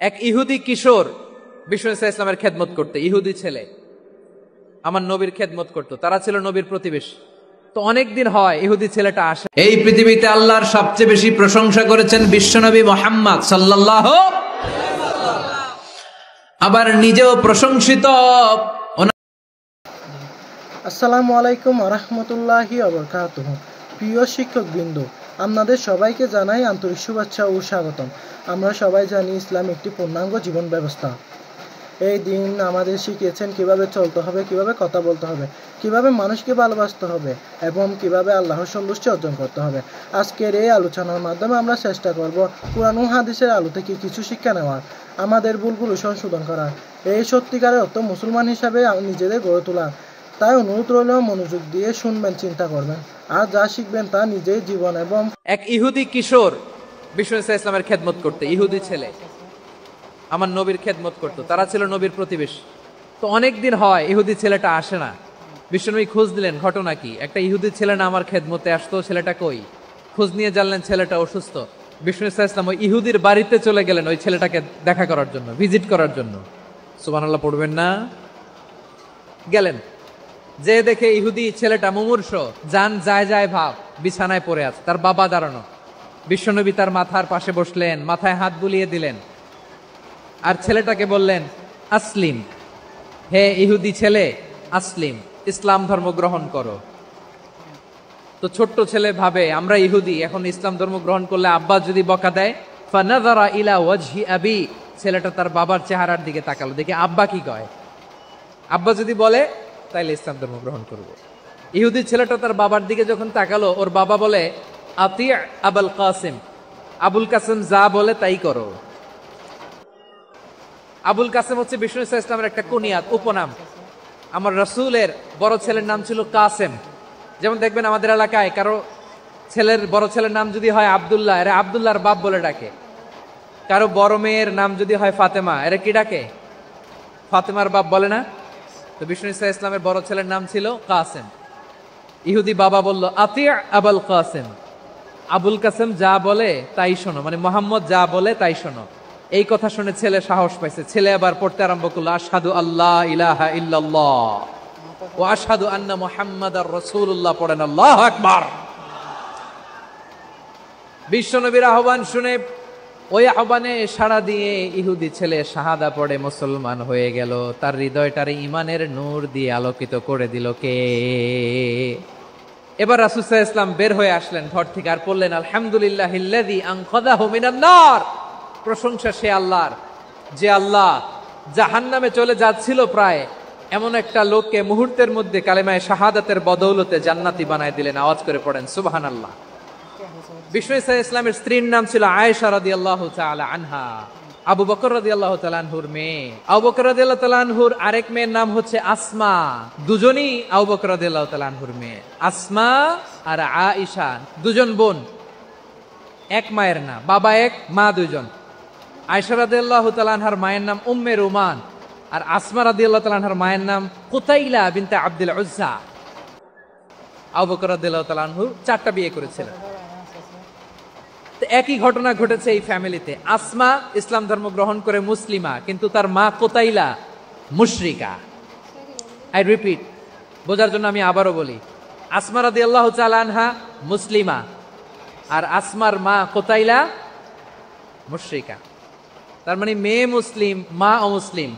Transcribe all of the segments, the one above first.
এক ইহুদি কিশোর বিষ্ণু ইসলামের খেদমত করতে, ইহুদি ছেলে আমার নবীর খেদমত করতো, তারা ছিল নবীর প্রতিবেশী। তো অনেকদিন হয় ইহুদি ছেলেটা আসে। এই পৃথিবীতে আল্লাহর সবচেয়ে বেশি প্রশংসা করেছেন বিশ্বনবী মুহাম্মদ সাল্লাল্লাহু, আবার নিজেও প্রশংসিত। আসসালামু আলাইকুম ওয়া রাহমাতুল্লাহি ওয়া বারাকাতুহু। প্রিয় শিক্ষকবৃন্দ, আপনাদের সবাইকে জানাই আন্তরিক শুভেচ্ছা ও স্বাগতম। আমরা সবাই জানি ইসলাম একটি পূর্ণাঙ্গ জীবন ব্যবস্থা। এই দিন আমাদের শিখিয়েছেন কিভাবে চলতে হবে, কিভাবে কথা বলতে হবে, কিভাবে মানুষকে ভালোবাসতে হবে এবং কিভাবে আল্লাহর সন্তুষ্টি অর্জন করতে হবে। আজকের এই আলোচনার মাধ্যমে আমরা চেষ্টা করব কুরআন ও হাদিসের আলো থেকে কিছু শিক্ষা নেওয়ার, আমাদের ভুলগুলো সংশোধন করার, এই সত্যিকারের অর্থ মুসলমান হিসাবে নিজেদের গড়ে তোলার। তাই অনুরোধ রইল, মনোযোগ দিয়ে শুনবেন, চিন্তা করবেন, আর যা শিখবেন তা নিজের জীবন এবং এক ইহুদি কিশোর বিষ্ণু ইসলামের খেদমত করতে, ইহুদি ছেলে আমার নবীর খেদমত করতো, তারা ছিল নবীর প্রতিবেশী। তো অনেকদিন হয় ইহুদি ছেলেটা আসে না। বিশ্বনবী খোঁজ দিলেন, ঘটনা কি? একটা ইহুদি ছেলে না আমার খেদমতে আসতো, ছেলেটা কই? খোঁজ নিয়ে জানলেন ছেলেটা অসুস্থ। বিষ্ণু ইসলাম ওই ইহুদির বাড়িতে চলে গেলেন ওই ছেলেটাকে দেখা করার জন্য, ভিজিট করার জন্য। সুবহানাল্লাহ পড়বেন না? গেলেন, যে দেখে ইহুদি ছেলেটা মুমূর্ষ, জান যায় যায় ভাব, বিছানায় পড়ে আছে, তার বাবা দাঁড়ানো। বিশ্বনবী তার মাথার পাশে বসলেন, মাথায় হাত বুলিয়ে দিলেন, আর ছেলেটাকে বললেন, আসলিম, হে ইহুদি ছেলে, আসলিম, ইসলাম ধর্ম গ্রহণ করো। তো ছোট্ট ছেলে ভাবে আমরা ইহুদি, এখন ইসলাম ধর্ম গ্রহণ করলে আব্বা যদি বকা দেয়। ফানাযারা ইলা ওয়াজহি আবি, ছেলেটা তার বাবার চেহারার দিকে তাকালো, দেখে আব্বা কি কয়। আব্বা যদি বলে তাইলে ইসলাম ধর্ম গ্রহণ করব। ইহুদি ছেলেটা তার বাবার দিকে যখন তাকালো, ওর বাবা বলে, আতি আবুল কাসিম, আবুল কাসিম যা বলে তাই করো। আবুল কাসেম হচ্ছে বিষ্ণু ইসলামের একটা কুনিয়াত, উপনাম। আমার রাসূলের বড় ছেলের নাম ছিল কাসেম। যেমন দেখবেন আমাদের এলাকায় কারো ছেলের বড় ছেলের নাম যদি হয় আব্দুল্লাহ, এরা আব্দুল্লাহর বাপ বলে ডাকে। কারো বড় মেয়ের নাম যদি হয় ফাতেমা, এরা কি ডাকে? ফাতেমার বাপ বলে না? তো বিষ্ণু ইসলামের বড় ছেলের নাম ছিল কাসেম। ইহুদি বাবা বলল, আতি আবুল কাসেম, আবুল কাসেম যা বলে তাই শোনো, মানে মোহাম্মদ যা বলে তাই শোনো। এই কথা শুনে ছেলে সাহস পাইছে, ছেলে আবার পড়তে আরম্ভ করলো, আশহাদু আল্লাহ ইলাহা ইল্লাল্লাহ ওয়া আশহাদু আন্না মুহাম্মাদার রাসূলুল্লাহ, পড়েন আল্লাহু আকবার। বিশ্বনবীর আহ্বান শুনে ওই আহ্বানে সাড়া দিয়ে ইহুদি ছেলে শাহাদা পড়ে মুসলমান হয়ে গেল। তার হৃদয়টারে ইমানের নূর দিয়ে আলোকিত করে দিল কে? এবার রাসূল সাল্লাল্লাহু আলাইহি ওয়াসাল্লাম বের হয়ে আসলেন ঘর থেকে, আর পড়লেন, আলহামদুলিল্লাহিল্লাযী আনকাযাহু মিনান নার, প্রশংসা সে আল্লাহর, যে আল্লাহ জাহান্নামে চলে যাচ্ছিল প্রায় এমন একটা লোককে মুহূর্তের মধ্যে কালেমায়ে শাহাদাতের বদৌলতে জান্নাতি বানায় দিলেন। আওয়াজ করে পড়েন সুবহানাল্লাহ। বিষ্ণু ইসলামের স্ত্রীর নাম ছিল আয়েশা রাদিয়াল্লাহু তাআলা আনহা, আবু বকর রাদিয়াল্লাহু তাআলা আনহুর মেয়ে। আবু বকর রাদিয়াল্লাহু তাআলা আনহুর আরেক মেয়ের নাম হচ্ছে আসমা। দুজনই আবু বকর রাদিয়াল্লাহু তাআলা আনহুর মেয়ে, আসমা আর আয়েশা, দুজন বোন, এক মায়ের না, বাবা এক, মা দুজন। আয়েশা রাদিয়াল্লাহু তাআলা আনহার মায়ের নাম উম্মে রুমান, আর আসমা রাদিয়াল্লাহু তাআলা আনহার মায়ের নাম কুতাইলা বিনতে আব্দুল উজ্জা। আবু বকর রাদিয়াল্লাহু তাআলা আনহু 4টা বিয়ে করেছিলেন। তো একই ঘটনা ঘটেছে এই ফ্যামিলিতে। আসমা ইসলাম ধর্ম গ্রহণ করে মুসলিমা, কিন্তু তার মা কুতাইলা মুশরিকা। আই রিপিট, বোঝার জন্য আমি আবারও বলি, আসমা রাদিয়াল্লাহু তাআলা আনহা মুসলিমা, আর আসমার মা কুতাইলা মুশরিকা। তার মানে মেয়ে মুসলিম, মা অমুসলিম,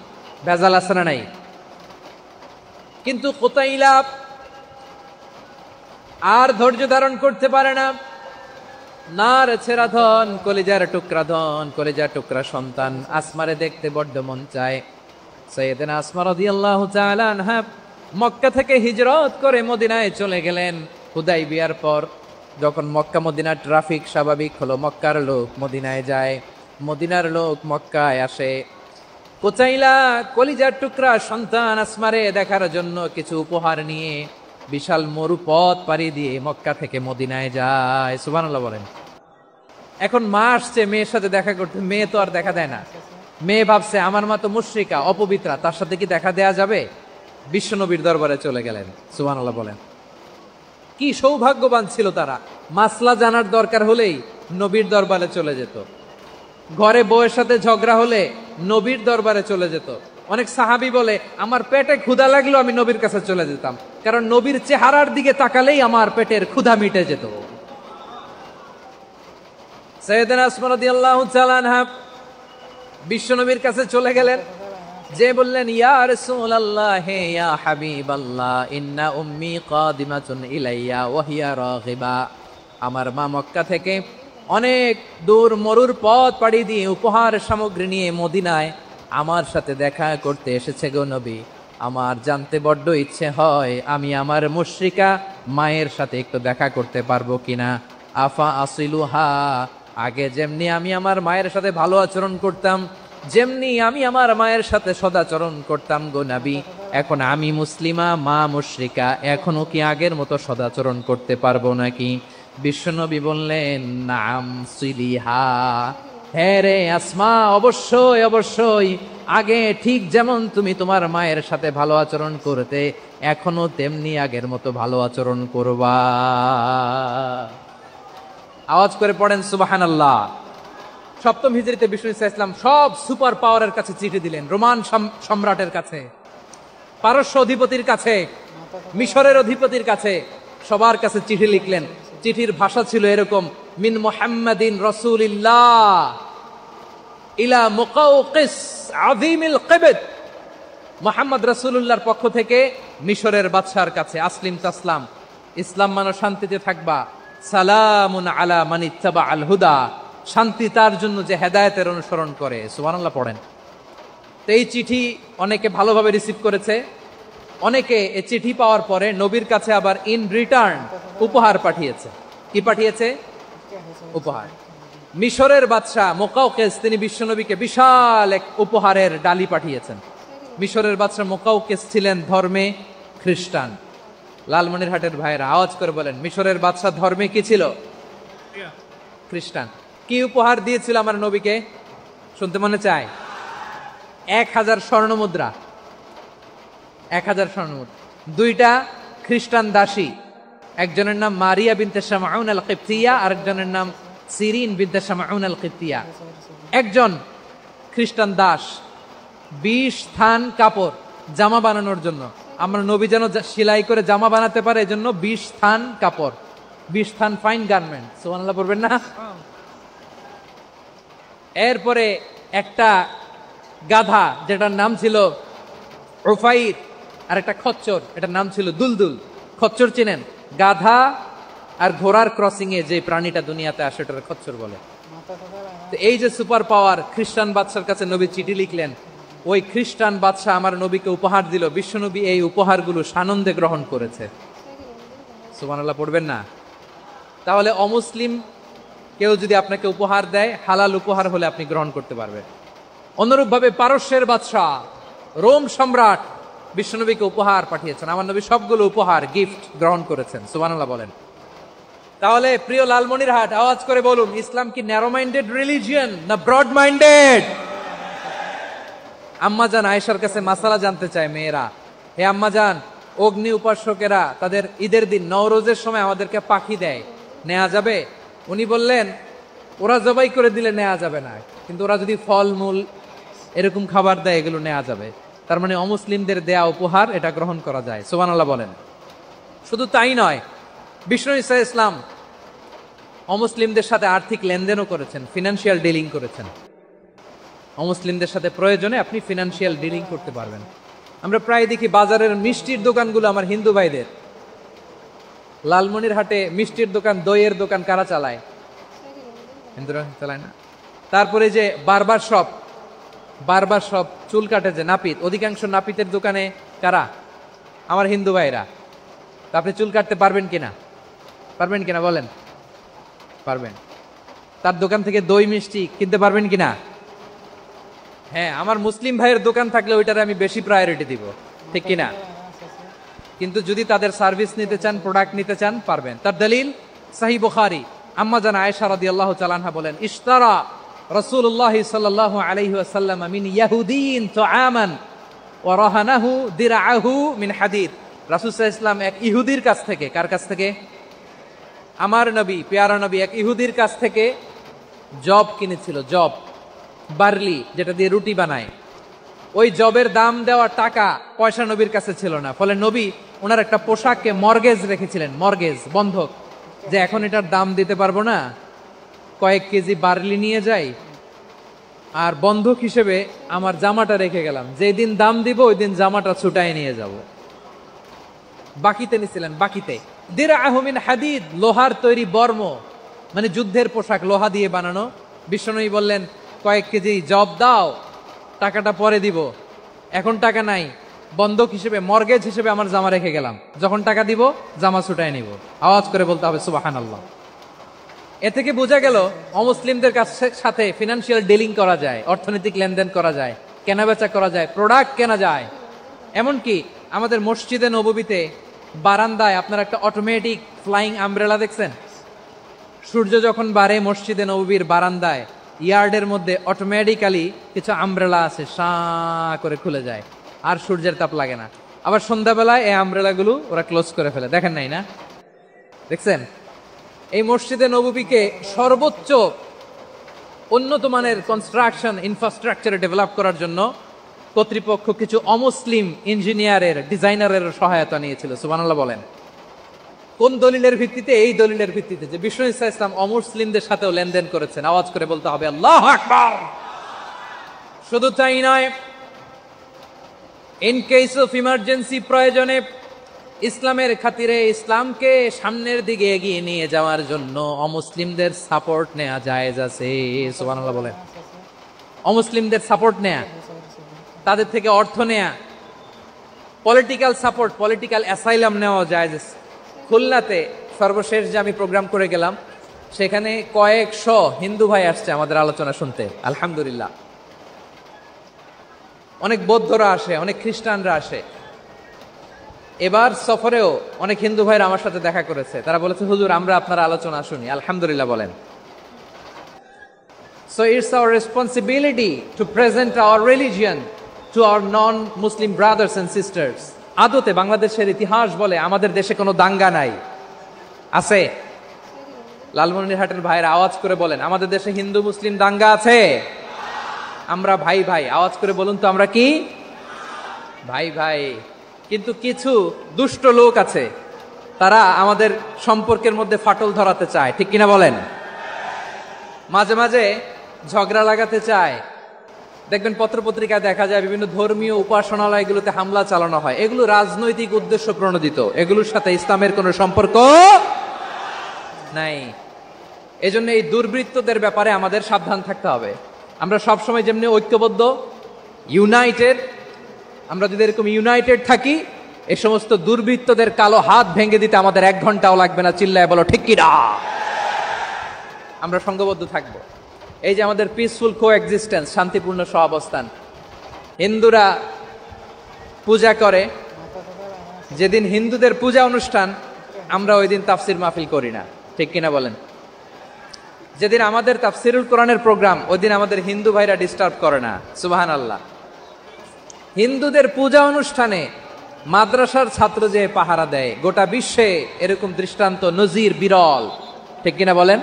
ভেজাল আছে না নাই? কিন্তু কুতাইলা আর ধৈর্য ধারণ করতে পারে না। নার ছেড়া ধন, কলিজার টুকরা ধন, কলিজার টুকরা সন্তান আসমারে দেখতে বড্ড মন চায়। সাইয়েদানা আসমা রাদিয়াল্লাহু তাআলা আনহা মক্কা থেকে হিজরত করে মদিনায় চলে গেলেন হুদাইবিয়ার পর। যখন মক্কা মদিনার ট্রাফিক স্বাভাবিক হলো, মক্কার লোক মদিনায় যায়, মদিনার লোক মক্কায় আসে। কুতাইলা কলিজার টুকরা সন্তান আসমারে দেখার জন্য কিছু উপহার নিয়ে বিশাল মরুপথ পাড়ি দিয়ে মক্কা থেকে মদিনায় যায়। সুবহানাল্লাহ বলেন। এখন মা আসছে মেয়ের সাথে দেখা করতে, মেয়ে তো আর দেখা দেয় না। মেয়ে ভাবছে আমার মা তো মুশরিকা, অপবিত্রা, তার সাথে কি দেখা দেয়া যাবে? বিশ্বনবীর দরবারে চলে গেলেন। সুবহানাল্লাহ বলেন। কি সৌভাগ্যবান ছিল তারা, মাসলা জানার দরকার হলেই নবীর দরবারে চলে যেত। ঘরে বউয়ের সাথে ঝগড়া হলে নবীর দরবারে চলে যেত। অনেক সাহাবী বলে আমার পেটে ক্ষুধা লাগলো আমি নবীর কাছে চলে যেতাম, কারণ নবীর চেহারার দিকে তাকালেই আমার পেটের ক্ষুধা মিটে যেত। সাইয়েদানা আসমা রাদিয়াল্লাহু তাআলা আনহা বিশ্ব নবীর কাছে চলে গেলেন, যে বললেন ইয়া রাসূলুল্লাহ ইয়া হাবিবাল্লাহ ইন্না উম্মি কাদিমাতুন ইলাইয়া ওয়া হিয়া রাগিবা। আমার মা মক্কা থেকে অনেক দূর মরুর পথ পাড়ি দিয়ে উপহার সামগ্রী নিয়ে মদিনায় আমার সাথে দেখা করতে এসেছে গো নবী। আমার জানতে বড্ড ইচ্ছে হয় আমি আমার মুশরিকা মায়ের সাথে একটু দেখা করতে পারবো কিনা। আফা আসিলুহা, আগে যেমনি আমি আমার মায়ের সাথে ভালো আচরণ করতাম, যেমনি আমি আমার মায়ের সাথে সদাচরণ করতাম গো নবী, এখন আমি মুসলিমা মা মুশরিকা, এখনো কি আগের মতো সদাচরণ করতে পারবো নাকি? বিশ্বনবী বললেন নাম সিলিহা, হ্যাঁ রে আসমা, অবশ্যই অবশ্যই, আগে ঠিক যেমন তুমি তোমার মায়ের সাথে ভালো আচরণ করতে এখনো তেমনি আগের মতো ভালো আচরণ করবা। আওয়াজ করে পড়েন সুবহানাল্লাহ। সপ্তম হিজরিতে বিষ্ণু ইসলাম সব সুপার পাওয়ারের কাছে চিঠি দিলেন, রোমান সম্রাটের কাছে, পারস্য অধিপতির কাছে, মিশরের অধিপতির কাছে, সবার কাছে চিঠি লিখলেন। চিঠির ভাষা ছিল এরকম, মিন মুহাম্মাদিন রাসূলিল্লাহ ইলা মুকাওকিস আযীমিল কিবত, মুহাম্মদ রাসূলুল্লাহর পক্ষ থেকে মিশরের বাদশার কাছে, আসলিম তাসলাম, ইসলাম মানো শান্তিতে থাকবা, সালামুন আলা মান ইত্তাবা আল হুদা, শান্তি তার জন্য যে হেদায়েতের অনুসরণ করে। সুবহানাল্লাহ পড়েন। তো এই চিঠি অনেকে ভালোভাবে রিসিভ করেছে, অনেকে এই চিঠি পাওয়ার পরে নবীর কাছে আবার ইন রিটার্ন উপহার পাঠিয়েছে। কি পাঠিয়েছে? উপহার। মিশরের বাদশা মুকাওকিস তিনি বিশ্বনবীকে বিশাল এক উপহারের ডালি পাঠিয়েছেন। মিশরের বাদশা মুকাওকিস ছিলেন ধর্মে খ্রিস্টান। লালমনিরহাটের ভাইয়েরা আওয়াজ করে বলেন, মিশরের বাদশা ধর্মে কি ছিল? খ্রিস্টান। কি উপহার দিয়েছিল আমার নবীকে? শুনতে মনে চায়? 1000 স্বর্ণমুদ্রা। 1000 স্বর্ণমুদ্রা। 2টা খ্রিস্টান দাসী, একজনের নাম মারিয়া বিনতে শামউন আল কিবতিয়া, আরেকজনের নাম সিরিন বিনতে শামউন আল কিবতিয়া। একজন খ্রিস্টান দাস 20 থান কাপড় জামা বানানোর জন্য, আমরা নবী যেন সেলাই করে জামা বানাতে পারে এজন্য 20 থান কাপড়, 20 থান ফাইন গার্মেন্ট। সুবহানাল্লাহ পড়বেন না? এরপরে একটা গাধা যেটার নাম ছিল উফাইর, আর একটা খচ্চর, এটার নাম ছিল দুলদুল। খচ্চর চিনেন? গাধা আর ঘোড়ার ক্রসিং এ যে প্রাণীটা দুনিয়াতে আসে ওটার খচ্চর বলে। তো এই যে সুপার পাওয়ার খ্রিস্টান বাদশার কাছে নবী চিঠি লিখলেন, ওই খ্রিস্টান বাদশা আমার নবীকে উপহার দিল। বিশ্বনবী এই উপহারগুলো সানন্দে গ্রহণ করেছে। সুবহানাল্লাহ পড়বেন না? তাহলে অমুসলিম কেউ যদি আপনাকে উপহার দেয়, হালাল উপহার হলে আপনি গ্রহণ করতে পারবেন। অনুরূপভাবে পারস্যের বাদশা, রোম সম্রাট বিশ্বনবীকে উপহার পাঠিয়েছেন। আমার নবী সবগুলো উপহার গিফট গ্রহণ করেছেন। সুবহানাল্লাহ বলেন। তাহলে প্রিয় লালমনিরহাট আওয়াজ করে বলুন, ইসলাম কি ন্যারো মাইন্ডেড রিলিজিয়ন না ব্রড মাইন্ডেড? আম্মাজান আয়েশার কাছে মাসালা জানতে চায় মেয়েরা, হে আম্মাজান, অগ্নি উপাসকেরা তাদের ঈদের দিন নওরোজের সময় আমাদেরকে পাখি দেয়, নেওয়া যাবে? উনি বললেন ওরা জবাই করে দিলে নেওয়া যাবে না, কিন্তু ওরা যদি ফলমূল এরকম খাবার দেয় এগুলো নেওয়া যাবে। তার মানে অমুসলিমদের দেয়া উপহার এটা গ্রহণ করা যায়। সুবহানাল্লাহ বলেন। শুধু তাই নয়, বিষ্ণু ঈসা ইসলাম অমুসলিমদের সাথে আর্থিক লেনদেনও করেছেন, ফিনান্সিয়াল ডিলিং করেছেন। অমুসলিমদের সাথে প্রয়োজনে আপনি ফিনান্সিয়াল ডিলিং করতে পারবেন। আমরা প্রায় দেখি বাজারের মিষ্টির দোকানগুলো আমার হিন্দু ভাইদের। লালমনিরহাটে মিষ্টির দোকান, দইয়ের দোকান কারা চালায়? হিন্দুরা চালায় না। তারপরে যে বারবার শপ, চুল কাটে যে নাপিত, অধিকাংশ নাপিতের দোকানে কারা? আমার হিন্দু ভাইরা। তা আপনি চুল কাটতে পারবেন কিনা? পারবেন কিনা বলেন? পারবেন। তার দোকান থেকে দই মিষ্টি কিনতে পারবেন কিনা? হ্যাঁ, আমার মুসলিম ভাইয়ের দোকান থাকলে ওইটারে আমি বেশি প্রায়োরিটি দিব, ঠিক কিনা? কিন্তু যদি তাদের সার্ভিস নিতে চান, প্রোডাক্ট নিতে চান, পারবেন। তার দলিল সহিহ বুখারী, আম্মা জান আয়েশা রাদিয়াল্লাহু তাআলা আনহা বলেন, ইশতারা রাসূলুল্লাহ সাল্লাল্লাহু আলাইহি ওয়াসাল্লাম মিন ইয়াহুদিয়িন তুআমান ওয়া রাহানাহু দিরআহু মিন হাদিদ। রাসূল সাল্লাল্লাহু আলাইহি ওয়াসাল্লাম এক ইহুদির কাছ থেকে, কার কাছ থেকে? আমার নবী, পেয়ারা নবী এক ইহুদির কাছ থেকে জব কিনেছিল। জব বার্লি, যেটা দিয়ে রুটি বানায়, ওই জবের দাম দেওয়ার টাকা পয়সা নবীর কাছে ছিল না। ফলে নবী ওনার একটা পোশাককে মর্গেজ রেখেছিলেন, মর্গেজ, বন্ধক, যে এখন এটার দাম দিতে পারবো না, কয়েক কেজি বার্লি নিয়ে যাই আর বন্ধক হিসেবে আমার জামাটা রেখে গেলাম, যেদিন দাম দিব ওই দিন জামাটা ছুটায় নিয়ে যাব। বাকিতে নিছিলেন, বাকিতে। দিরআহু মিন হাদিদ, লোহার তৈরি বর্ম, মানে যুদ্ধের পোশাক, লোহা দিয়ে বানানো। বিশ্বনবী বললেন, কয়েক কেজি জব দাও, টাকাটা পরে দিব, এখন টাকা নাই, বন্ধক হিসেবে, মর্গেজ হিসেবে আমার জামা রেখে গেলাম, যখন টাকা দিব জামা ছুটায় নিব। আওয়াজ করে বলতে হবে সুবহানাল্লাহ। এ থেকে বোঝা গেল অমুসলিমদের সাথে ফিনান্সিয়াল ডিলিং করা যায়, অর্থনৈতিক লেনদেন করা যায়, কেনাবেচা করা যায়, প্রোডাক্ট কেনা যায়। এমনকি আমাদের মসজিদে নববীতে বারান্দায় আপনারা একটা অটোমেটিক ফ্লাইং আমব্রেলা দেখছেন? সূর্য যখন বাড়ে মসজিদে নববীর বারান্দায় ইয়ার্ডের মধ্যে অটোমেটিক্যালি কিছু আমব্রেলা আছে, সাঁ করে খুলে যায়, আর সূর্যের তাপ লাগে না। আবার সন্ধ্যাবেলায় এই আমব্রেলাগুলো ওরা ক্লোজ করে ফেলে, দেখেন নাই না? দেখছেন? এই মসজিদে নববীকে সর্বোচ্চ উন্নত মানের কনস্ট্রাকশন ইনফ্রাস্ট্রাকচারে ডেভেলপ করার জন্য কর্তৃপক্ষ কিছু অমুসলিম ইঞ্জিনিয়ারের, ডিজাইনারের সহায়তা নিয়েছিল। সুবহানাল্লাহ বলেন। কোন দলিলের ভিত্তিতে? এই দলিলের ভিত্তিতে যে বিষ্ণু ঈসা ইসলাম অমুসলিমদের সাথেও লেনদেন করেছেন। আওয়াজ করে বলতে হবে আল্লাহু আকবার। শুধু তাই নয়, ইন কেস অফ ইমার্জেন্সি, প্রয়োজনে ইসলামের খাতিরে, ইসলামকে সামনের দিকে এগিয়ে নিয়ে যাওয়ার জন্য অমুসলিমদের সাপোর্ট নেওয়া জায়েজ আছে। সুবহানাল্লাহ বলেন। অমুসলিমদের সাপোর্ট নেয়া, তাদের থেকে অর্থ নেয়া, পলিটিক্যাল সাপোর্ট, পলিটিক্যাল অ্যাসাইলাম নেওয়া জায়েজ আছে। খুলনাতে সর্বশেষ যে আমি প্রোগ্রাম করে গেলাম, সেখানে কয়েকশো হিন্দু ভাই আসছে আমাদের আলোচনা শুনতে, আলহামদুলিল্লাহ। অনেক বৌদ্ধরা আসে, অনেক খ্রিস্টানরা আসে। এবার সফরেও অনেক হিন্দু ভাইরা আমার সাথে দেখা করেছে, তারা বলেছে হুজুর আমরা আপনার আলোচনা শুনি, আলহামদুলিল্লাহ বলেন। So it's our responsibility to present our religion to our non-Muslim brothers and sisters. আদতে বাংলাদেশের ইতিহাস বলে আমাদের দেশে কোনো দাঙ্গা নাই, আছে? লালমনিরহাটের ভাইয়ের আওয়াজ করে বলেন, আমাদের দেশে হিন্দু মুসলিম দাঙ্গা আছে? আমরা ভাই ভাই, আওয়াজ করে বলুন তো আমরা কি ভাই ভাই। কিন্তু কিছু দুষ্ট লোক আছে, তারা আমাদের সম্পর্কের মধ্যে ফাটল ধরাতে চায়, ঠিক কিনা বলেন? মাঝে মাঝে ঝগড়া লাগাতে চায়। দেখবেন পত্রপত্রিকায় দেখা যায় বিভিন্ন ধর্মীয় উপাসনালয়গুলোতে হামলা চালানো হয়, এগুলো রাজনৈতিক উদ্দেশ্য প্রণোদিত, এগুলোর সাথে ইসলামের কোনো সম্পর্ক নাই। এজন্য এই দুর্বৃত্তদের ব্যাপারে আমাদের সাবধান থাকতে হবে। আমরা সবসময় যেমনি ঐক্যবদ্ধ, ইউনাইটেড, আমরা যদি এরকম ইউনাইটেড থাকি, এই সমস্ত দুর্বৃত্তদের কালো হাত ভেঙে দিতে আমাদের 1 ঘন্টাও লাগবে না। চিল্লায় বলো ঠিক কিনা? আমরা সংঘবদ্ধ থাকবো। এই যে আমাদের পিসফুল কোএক্সিস্টেন্স, শান্তিপূর্ণ সহাবস্থান। হিন্দুরা পূজা করে, যেদিন হিন্দুদের পূজা অনুষ্ঠান আমরা ওই দিন তাফসির মাহফিল করি না, ঠিক কিনা বলেন? যেদিন আমাদের তাফসিরুল কোরআনের প্রোগ্রাম, ওই দিন আমাদের হিন্দু ভাইরা ডিস্টার্ব করে না। সুবহানাল্লাহ। হিন্দুদের পূজা অনুষ্ঠানে মাদ্রাসার ছাত্র যে পাহারা দেয়, গোটা বিশ্বে এরকম দৃষ্টান্ত নজির বিরল, ঠিক কিনা বলেন?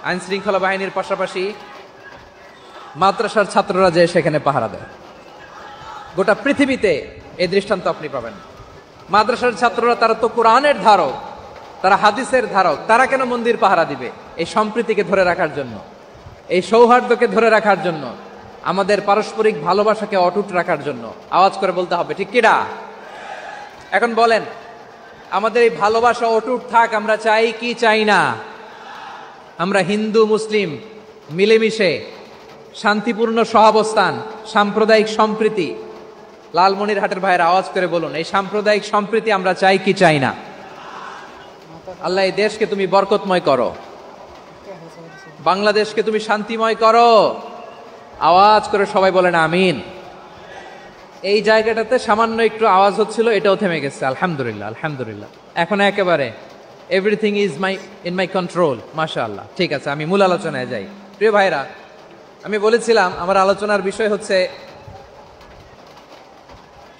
আইন শৃঙ্খলা বাহিনীর পাশাপাশি মাদ্রাসার ছাত্ররা যে সেখানে পাহারা দেয়, গোটা পৃথিবীতে এই দৃষ্টান্ত আপনি পাবেন। মাদ্রাসার ছাত্ররা, তারা তো কোরআনের ধারক, তারা হাদিসের ধারক, তারা কেন মন্দির পাহারা দিবে? এই সম্প্রীতিকে ধরে রাখার জন্য, এই সৌহার্দ্যকে ধরে রাখার জন্য, আমাদের পারস্পরিক ভালোবাসাকে অটুট রাখার জন্য। আওয়াজ করে বলতে হবে ঠিক কিনা? এখন বলেন, আমাদের এই ভালোবাসা অটুট থাক, আমরা চাই কি চাই না? আমরা হিন্দু মুসলিম মিলেমিশে শান্তিপূর্ণ সহাবস্থান, সাম্প্রদায়িক সম্প্রীতি। লালমনিরহাটের ভাইয়ের আওয়াজ করে বলুন, এই সাম্প্রদায়িক সম্প্রীতি আমরা চাই কি চাই না? আল্লাহ এই দেশকে তুমি বরকতময় করো, বাংলাদেশকে তুমি শান্তিময় করো। আওয়াজ করে সবাই বলেন আমিন। এই জায়গাটাতে সামান্য একটু আওয়াজ হচ্ছিল, এটাও থেমে গেছে, আলহামদুলিল্লাহ আলহামদুলিল্লাহ। এখন একেবারে everything is in my control, মাশাআল্লাহ। ঠিক আছে, আমি মূল আলোচনায় যাই। প্রিয় ভাইরা, আমি বলেছিলাম আমার আলোচনার বিষয় হচ্ছে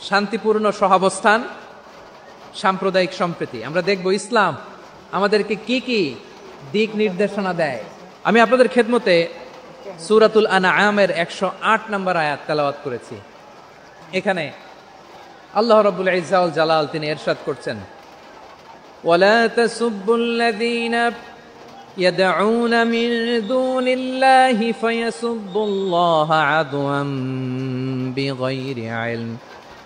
শান্তিপূর্ণ সহাবস্থান, সাম্প্রদায়িক সম্প্রীতি। আমরা দেখব ইসলাম আমাদেরকে কি কি দিক নির্দেশনা দেয়। আমি আপনাদের খেদমতে সূরাতুল আনআমের 108 নম্বর আয়াত তেলাওয়াত করেছি। এখানে আল্লাহ রাব্বুল ইজ্জা ওয়াল জালাল তিনি ইরশাদ করছেন, ওয়ালা তাসুব্বুল্লাযীনা ইয়াদউনা মিন দুনিল্লাহি ফায়াসুব্বুল্লাহা আদওয়ান বিগাইরি ইলম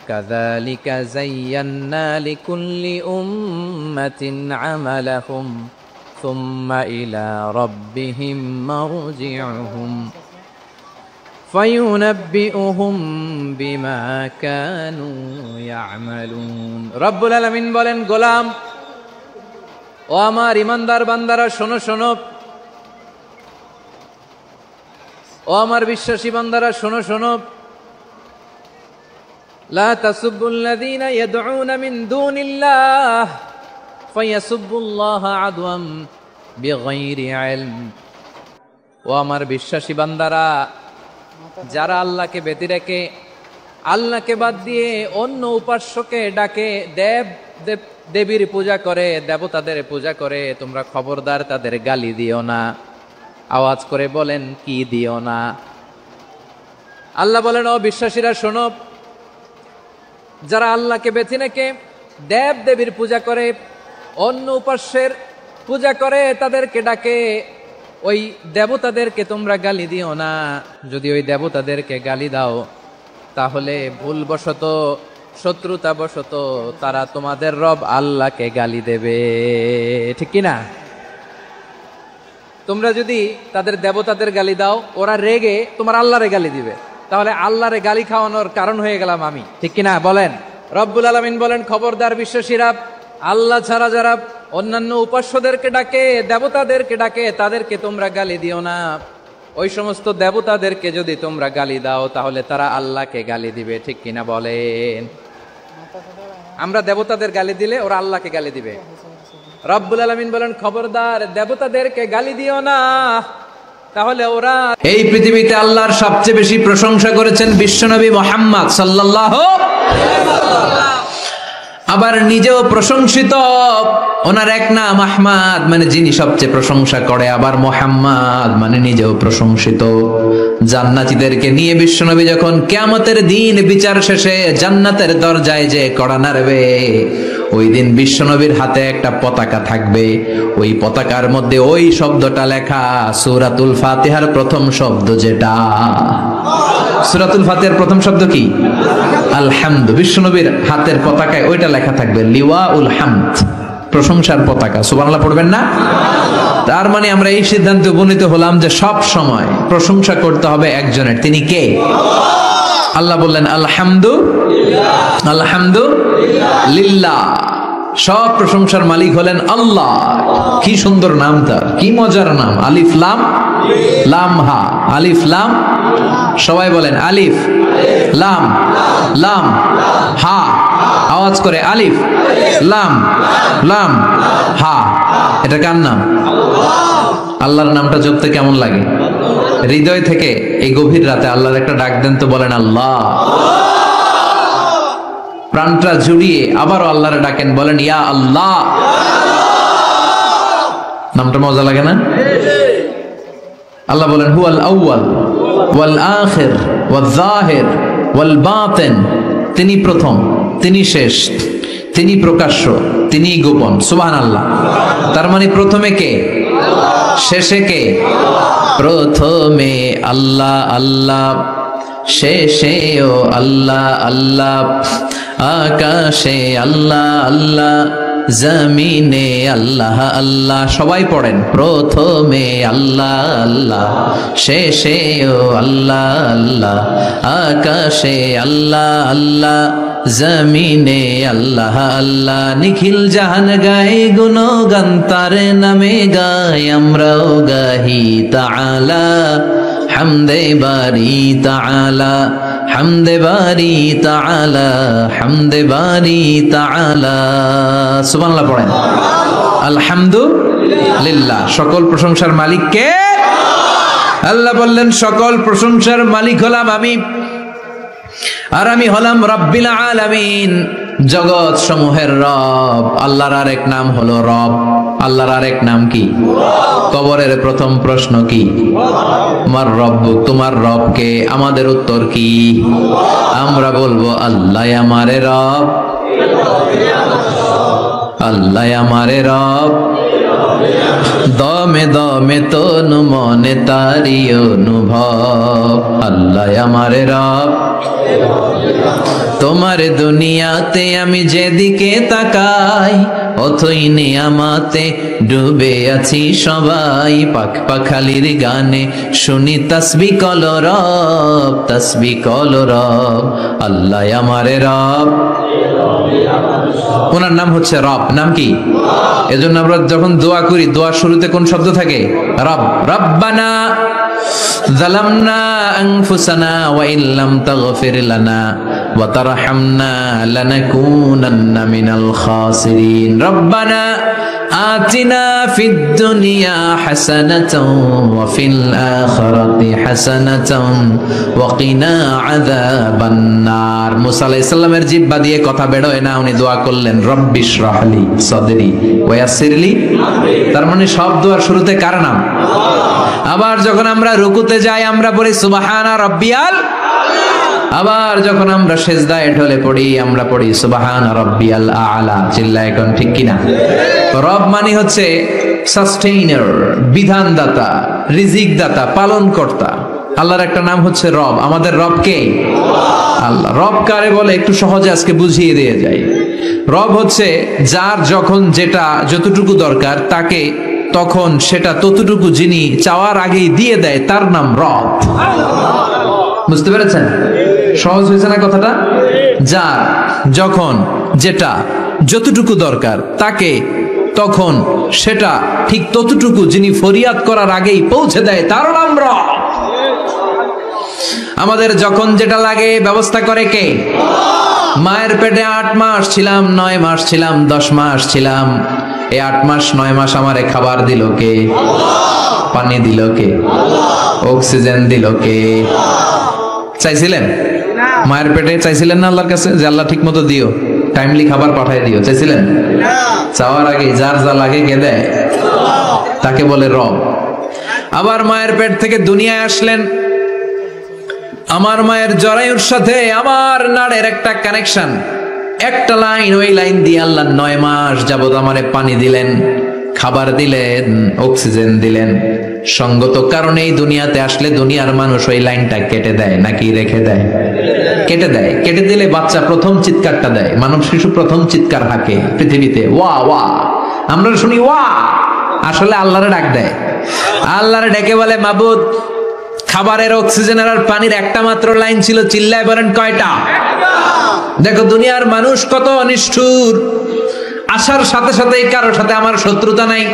কাযালিকা যায়্যান্না লিকুল্লি উম্মাতিন আমালাহুম সুম্মা ইলা রাব্বিহিম মারজিউহুম ফায়ুনাব্বিউহুম বিমা কানু ইয়ামালুন। রব্বুল আলামিন বলেন, গোলাম ও আমার ইমানদার বান্দারা শোনো শোনো, ও আমার বিশ্বাসী বান্দারা শোনো শোনো, লা তাসুব্বুল্লাযীনা ইয়াদউনা মিন দুনিল্লাহ ফায়াসুব্বুল্লাহা আদওয়াম বিগাইরি ইলম। ও আমার বিশ্বাসী বান্দারা, যারা আল্লাহকে ব্যতি রেখে আল্লাহকে বাদ দিয়ে অন্য উপাস্যকে ডাকে, দেবীর পূজা করে, দেবতাদের পূজা করে, তোমরা খবরদার তাদের গালি দিও না। আওয়াজ করে বলেন, কি দিও না? আল্লাহ বলেন, ও বিশ্বাসীরা শোনো, যারা আল্লাহকে বেছে রেখে দেবীর পূজা করে, অন্য উপাস্যের পূজা করে, তাদেরকে ডাকে, ওই দেবতাদেরকে তোমরা গালি দিও না। যদি ওই দেবতাদেরকে গালি দাও তাহলে ভুলবশত, শত্রুতাবশত তারা তোমাদের রব আল্লাহকে গালি দেবে, ঠিক কিনা? তোমরা যদি তাদের দেবতাদের গালি দাও, ওরা রেগে তোমার আল্লাহরে গালি দিবে, তাহলে আল্লাহরে গালি খাওয়ানোর কারণ হয়ে গেলাম আমি, ঠিক কিনা বলেন? রব্বুল আলামিন বলেন, খবরদার বিশ্বাসীরা, আল্লাহ ছাড়া যারা অন্যান্য উপাস্যদেরকে ডাকে, দেবতাদেরকে ডাকে, তাদেরকে তোমরা গালি দিও না। ওই সমস্ত দেবতাদেরকে যদি তোমরা গালি দাও তাহলে তারা আল্লাহকে গালি দিবে, ঠিক কিনা বলেন? আমরা দেবতাদের গালি দিলে ওরা আল্লাহকে গালি দিবে। রব্বুল আলামিন বলেন, খবরদার দেবতাদেরকে গালি দিও না, তাহলে ওরা। এই পৃথিবীতে আল্লাহর সবচেয়ে বেশি প্রশংসা করেছেন বিশ্বনবী মুহাম্মদ সাল্লাল্লাহু আলাইহি ওয়াসাল্লাম। আবার নিজেও প্রশংসিত, ওনার এক নাম আহমদ, মানে যিনি সবচেয়ে প্রশংসা করে, আবার মুহাম্মদ মানে নিজেও প্রশংসিত। জান্নাতীদেরকে নিয়ে বিশ্বনবী যখন কিয়ামতের দিন বিচার শেষে জান্নাতের দরজায় যে কড়া নাড়বে, ওই দিন বিশ্বনবীর হাতে একটা পতাকা থাকবে, ওই পতাকার মধ্যে ওই শব্দটা লেখা, সূরাতুল ফাতিহার প্রথম শব্দ যেটা। সূরাতুল ফাতিহার প্রথম শব্দ কি? আলহামদু। বিশ্বনবীর হাতের পতাকায় ওইটা লেখা থাকবে, লিওয়াউল হামদ, প্রশংসার পতাকা। সুবহানাল্লাহ পড়বেন না? তার মানে আমরা এই সিদ্ধান্তে উপনীত হলাম যে সব সময় প্রশংসা করতে হবে একজনের। তিনি কে? আল্লাহ বললেন, আলহামদু আলহামদু লিল্লাহ, সব প্রশংসার মালিক হলেন আল্লাহ। কি সুন্দর নাম তার, কি মজার নাম, আলিফ লাম লাম হা, আলিফ লাম। সবাই বলেন, আলিফ লাম লাম হা, আওয়াজ করে, আলিফ লাম লাম হা। এটা কার নাম? আল্লাহর নামটা জপতে কেমন লাগে? হৃদয় থেকে এই গভীর রাতে আল্লাহর একটা ডাক দেন তো, বলেন আল্লাহ। প্রাণটা জুড়িয়ে আবারও আল্লাহরে ডাকেন, বলেন ইয়া আল্লাহ। নামটা মজা লাগে না? আল্লাহ বলেন, হুয়াল আউয়াল ওয়াল আখির ওয়াল যাহির ওয়াল বাতিন, তিনি প্রথম, তিনি শেষ, তিনি প্রকাশ্য, তিনি গোপন। সুবহানাল্লাহ। তার মানে প্রথমে কে? শেষে কে? প্রথমে আল্লাহ আল্লাহ, শেষেও আল্লাহ আল্লাহ, আকাশে আল্লাহ আল্লাহ, জমিনে আল্লাহ আল্লাহ। সবাই পড়েন, প্রথমে আল্লাহ আল্লাহ, শেষেও আল্লাহ আল্লাহ, আকাশে আল্লাহ আল্লাহ, জমিনে আল্লাহ আল্লাহ। নিখিল জাহান গায় গুণগান, তার নামে গায় আমরাও গাহি তাআলা, হামদে বারি তাআলা, হামদে বারি তাআলা, হামদে বারি তাআলা। সুবহানাল্লাহ পড়েন। আলহামদুলিল্লাহ, সকল প্রশংসার মালিক কে? আল্লাহ বললেন, সকল প্রশংসার মালিক হলাম আমি, আর আমি হলাম রব্বিল আলামিন। জগৎ সমূহের রব। আল্লাহর আরেক নাম হলো রব। আল্লাহর আরেক নাম কি? কবরের প্রথম প্রশ্ন কি? আমার রব, তোমার রব কে? আমাদের উত্তর কি? আমরা বলবো আল্লাহ আমারে রব, আল্লাহ আমারে রব, দমে দমে তনু মনে তারি অনুভব। আল্লাহ আমারে রব, তোমার দুনিয়াতে আমি যেদিকে তাকাই অথই নিয়ামাতে ডুবে আছি সবাই। পাখ পাখালির গানে শুনি তাসবিহ কলো রব, তাসবিহ কলো রব। আল্লাহ আমারে রব, ওনার নাম হচ্ছে রব। নাম কি? এজন্য আমরা যখন দোয়া করি, দোয়ার শুরুতে কোন শব্দ থাকে? রব। রব্বানা যালামনা আনফুসানা ওয়া ইল্লাম তাগফির লানা ওয়া তারহামনা লানাকুনান্না মিনাল খাসিরিন। রব্বানা আতিনা ফিদ দুনিয়া হাসানাতাও ওয়া ফিল আখিরাতি হাসানাতাও ওয়া কিনা আযাবান নার। মুসা আলাইহিস সালামের জিহ্বা দিয়ে কথা বের হয় না, উনি দোয়া করলেন রব্বিশ রাহলি সাদরি ওয়া ইয়াসসিরলি। তার মানে সব দোয়ার শুরুতে কার নাম? আবার যখন আমরা রুকুতে যাই আমরা পড়ি সুবহানা রাব্বিয়াল। আবার যখন আমরা সিজদায় ঢলে পড়ি আমরা পড়ি সুবহানা রাব্বিয়াল আ'লা। চিল্লায় এখন ঠিক কিনা? রব মানে হচ্ছে সাস্টেইনার, বিধানদাতা, রিজিক দাতা, পালন কর্তা। আল্লাহর একটা নাম হচ্ছে রব। আমাদের রব কে? আল্লাহ। রব কারে বলে একটু সহজে আজকে বুঝিয়ে দিয়ে যাই। রব হচ্ছে যার যখন যেটা যতটুকু দরকার তাকে তখন সেটা ততটুকু যিনি চাওয়ার আগেই দিয়ে দেয়, তার নাম রব। বুঝতে পেরেছেন? সহজ হয়েছে না কথাটা? যার যখন যেটা যতটুকু দরকার তাকে তখন সেটা ঠিক ততটুকু যিনি ফরিয়াদ করার আগেই পৌঁছে দেয়, তার নাম রব। আমাদের যখন যেটা লাগে ব্যবস্থা করে কে? মায়ের পেটে 8 মাস ছিলাম, 9 মাস ছিলাম, 10 মাস ছিলাম। এই 8 মাস 9 মাস আমারে খাবার দিল কে? পানি দিল কে? অক্সিজেন দিল কে? চাইছিলেন? মায়ের পেটে চাইছিলেন না আল্লাহর কাছে যে আল্লাহ ঠিক মতো দিও, টাইমলি খাবার পাঠায় দিও? চাইছিলেন? চাওয়ার আগে যার যা লাগে কে দেয়? তাকে বলে রব। আবার মায়ের পেট থেকে দুনিয়ায় আসলেন, আমার মায়ের জরায়ুর সাথে আমার নাড়ের একটা কানেকশন, একটা লাইন, ওই লাইন দিয়ে আল্লাহ 9 মাস যাবত আমারে পানি দিলেন, খাবার দিলেন, অক্সিজেন দিলেন। সঙ্গত কারণেই দুনিয়াতে আসলে দুনিয়ার মানুষ ওই লাইনটা কেটে দেয় নাকি রেখে দেয়? কেটে দেয়। কেটে দিলে বাচ্চা প্রথম চিৎকারটা দেয়, মানব শিশু প্রথম চিৎকার হাঁকে পৃথিবীতে, ওয়া ওয়া। আমরা শুনি ওয়া, আসলে আল্লাহরে ডাক দেয়। আল্লাহরে ডেকে বলে মাবুদ, খাবারের, অক্সিজেনের আর পানির একটা মাত্র লাইন ছিল, চিল্লায় বলেন কয়টা? দেখো দুনিয়ার মানুষ কত নিষ্ঠুর। আসার সাথে সাথেই কারোর সাথে আমার শত্রুতা নাই,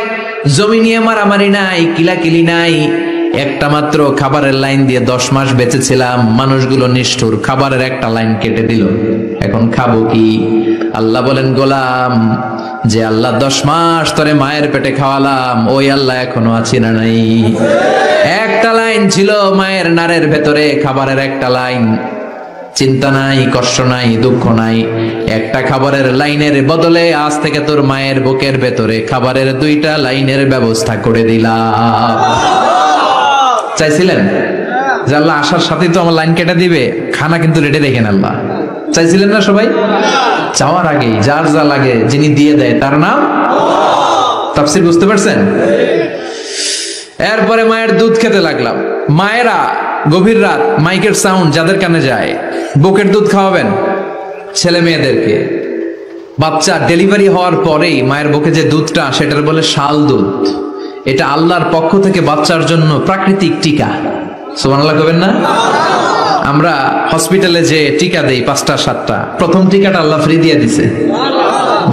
জমি নিয়ে মারামারি নাই, কিলাকিলি নাই। একটা মাত্র খাবারের লাইন দিয়ে 10 মাস বেঁচেছিলাম। মানুষগুলো নিষ্ঠুর, খাবারের একটা লাইন কেটে দিল, এখন খাবো কি? আল্লাহ বলেন গোলাম, যে আল্লাহ 10 মাস তোরে মায়ের পেটে খাওয়ালাম, ওই আল্লাহ এখনো আছি না নাই? একটা লাইন ছিল মায়ের নাড়ের ভেতরে, খাবারের একটা লাইন। চিন্তা নাই, কষ্ট নাই, দুঃখ নাই। একটা খাবারের লাইনের বদলে আজ থেকে তোর মায়ের বুকের ভেতরে খাবারের 2টা লাইনের ব্যবস্থা করে দিলাম। চাইছিলেন যে আল্লাহ আসার সাথেই তো আমার লাইন কেটে দিবে, খানা কিন্তু রেডি রেখেন আল্লাহ? চাইছিলেন না সবাই? চাওয়ার আগেই যার যা লাগে যিনি দিয়ে দেয়, তার নাম তাফসীর। বুঝতে পারছেন? এরপরে মায়ের দুধ খেতে লাগলাম। মায়েরা গভীর রাত মাইকের সাউন্ড যাদের কানে যায়, বুকের দুধ খাওয়াবেন ছেলে মেয়েদেরকে। বাচ্চা ডেলিভারি হওয়ার পরেই মায়ের বুকে যে দুধটা, সেটার বলে শাল দুধ। এটা আল্লাহর পক্ষ থেকে বাচ্চার জন্য প্রাকৃতিক টিকা। সুবহানাল্লাহ কবেন না? আমরা হসপিটালে যে টিকা দেই 5টা 7টা, প্রথম টিকাটা আল্লাহ ফ্রি দিয়ে দিছে।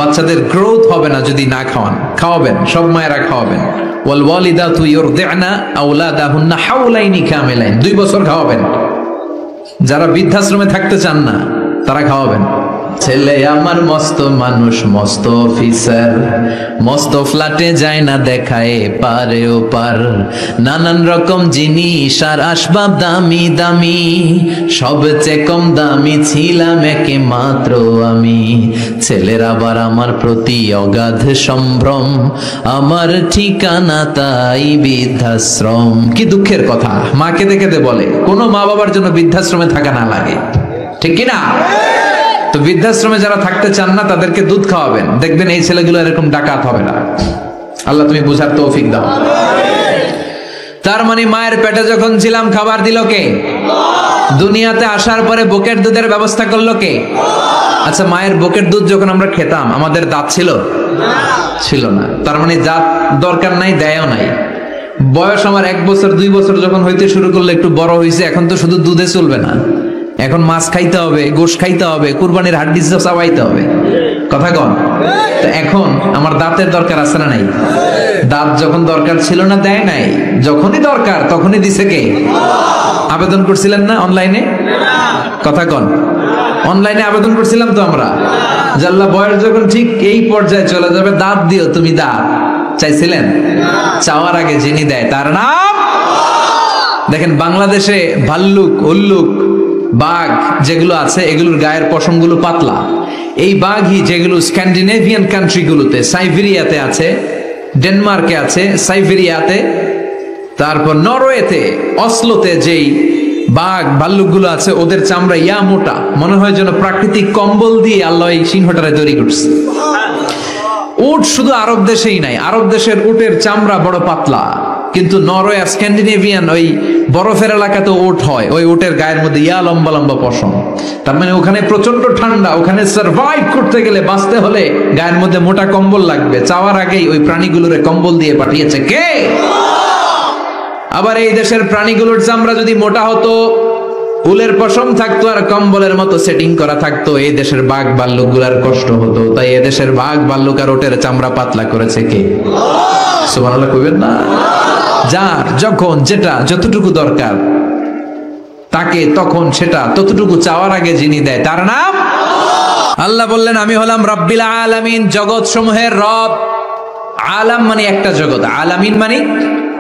বাচ্চাদের গ্রোথ হবে না যদি না খাওয়ান। খাওয়াবেন, সব মায়েরা খাওয়াবেন। ওয়াল ওয়ালিদাতু ইউরদি'না আওলাদাহুন্না হাওলাইনি কামিলাইন, 2 বছর খাওয়াবেন। যারা বৃদ্ধাশ্রমে থাকতে চান না তারা খাওয়াবেন। ছেলে আমার মস্ত মানুষ, মস্ত অফিসার, মস্ত ফ্ল্যাটে যায় না দেখায় পারে ও পার, নানান রকম জিনিস আর আসবাব দামি দামি, সবচেয়ে কম দামি ছিলাম একে মাত্র আমি। ছেলের আবার আমার প্রতি অগাধ সম্ভ্রম, আমার ঠিকানা তাই বৃদ্ধাশ্রম। কি দুঃখের কথা, মা কেঁদে কেঁদে বলে কোনো মা বাবার জন্য বৃদ্ধাশ্রমে থাকা না লাগে, ঠিক কিনা? তো বৃদ্ধাশ্রমে যারা থাকতে চান না তাদেরকে দুধ খাওয়াবেন, দেখবেন এই ছেলেগুলো এরকম ডাকাত হবে না। আল্লাহ তুমি বুঝার তৌফিক দাও। তার মানে মায়ের পেটে যখন ছিলাম খাবার দিল কে? দুনিয়াতে আসার পরে বুকের দুধের ব্যবস্থা করলো কে? আচ্ছা, মায়ের বুকের দুধ যখন আমরা খেতাম আমাদের দাঁত ছিল? ছিল না। তার মানে দাঁত দরকার নাই, দেয়ও নাই। বয়স আমার 1 বছর 2 বছর যখন হইতে শুরু করলো, একটু বড় হয়েছে, এখন তো শুধু দুধে চলবে না, এখন মাছ খাইতে হবে, গোশ খাইতে হবে, কুরবানির হাড্ডি চাবাইতে হবে, কথা কন। তো এখন আমার দাঁতের দরকার আছে না নাই? দাঁত যখন দরকার ছিল না দেয় নাই, যখনই দরকার তখনই দিছে কে? আবেদন করছিলেন না অনলাইনে? কথা কন, অনলাইনে আবেদন করছিলাম তো আমরা, জাল্লা বয়স যখন ঠিক এই পর্যায়ে চলে যাবে দাঁত দিও তুমি, দাঁত চাইছিলেন? চাওয়ার আগে যিনি দেয় তার নাম। দেখেন বাংলাদেশে ভাল্লুক, উল্লুক, বাঘ যেগুলো আছে এগুলোর গায়ের পশমগুলো পাতলা। এই বাঘই যেগুলো স্ক্যান্ডিনেভিয়ান কান্ট্রিগুলোতে, সাইবেরিয়াতে আছে, ডেনমার্কে আছে, সাইবেরিয়াতে, তারপর নরওয়েতে, অসলোতে যেই বাঘ ভাল্লুকগুলো আছে ওদের চামড়া ইয়া মোটা, মনে হয় যেন প্রাকৃতিক কম্বল দিয়ে আল্লাহ এই সিংহটারে তৈরি করছে। উট শুধু আরব দেশেই নাই, আরব দেশের উটের চামড়া বড় পাতলা, কিন্তু নরওয়ে, স্ক্যান্ডিনেভিয়ান ওই বরফের এলাকাতে উট হয়, ওই উটের গায়ের মধ্যে ইয়া লম্বা লম্বা পশম। তার মানে ওখানে প্রচন্ড ঠান্ডা, ওখানে সার্ভাইভ করতে গেলে, বাঁচতে হলে গায়ের মধ্যে মোটা কম্বল লাগবে। চাওয়ার আগেই ওই প্রাণীগুলোরে কম্বল দিয়ে পাঠিয়েছে কে? আবার এই দেশের প্রাণীগুলোর চামড়া যদি মোটা হতো, উলের পশম থাকতো আর কম্বলের মতো সেটিং করা থাকতো, এই দেশের বাঘ ভাল্লুকগুলার কষ্ট হতো। তাই এই দেশের বাঘ ভাল্লুক আর ওটের চামড়া পাতলা করেছে কে? সুবহানাল্লাহ কইবেন না? যার যখন যেটা যতটুকু দরকার তাকে তখন সেটা ততটুকু চাওয়ার আগে যিনি দেয় তার নাম আল্লাহ। বললেন আমি হলাম রব্বিল আলামিন, জগৎ সমূহের রব। আলাম মানে একটা জগৎ, আলামিন মানে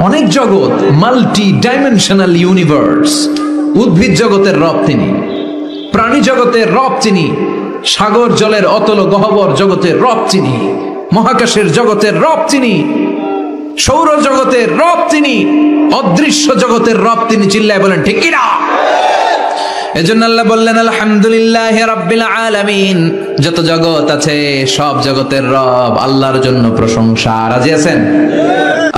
অনেক জগৎ, মাল্টি ডাইমেনশনাল ইউনিভার্স। উদ্ভিদ জগতের রব তিনি, প্রাণী জগতের রব তিনি, সাগর জলের অতল গহ্বর জগতের রব তিনি, মহাকাশের জগতের রব তিনি, সৌর জগতের রব তিনি, অদৃশ্য জগতের রব তিনি। চিল্লায় বলেন ঠিক কিনা? এজন্য আল্লাহ বললেন আলহামদুলিল্লাহি রাব্বিল আলামিন, যত জগৎ আছে সব জগতের রব আল্লাহর জন্য প্রশংসা। রাজি আছেন?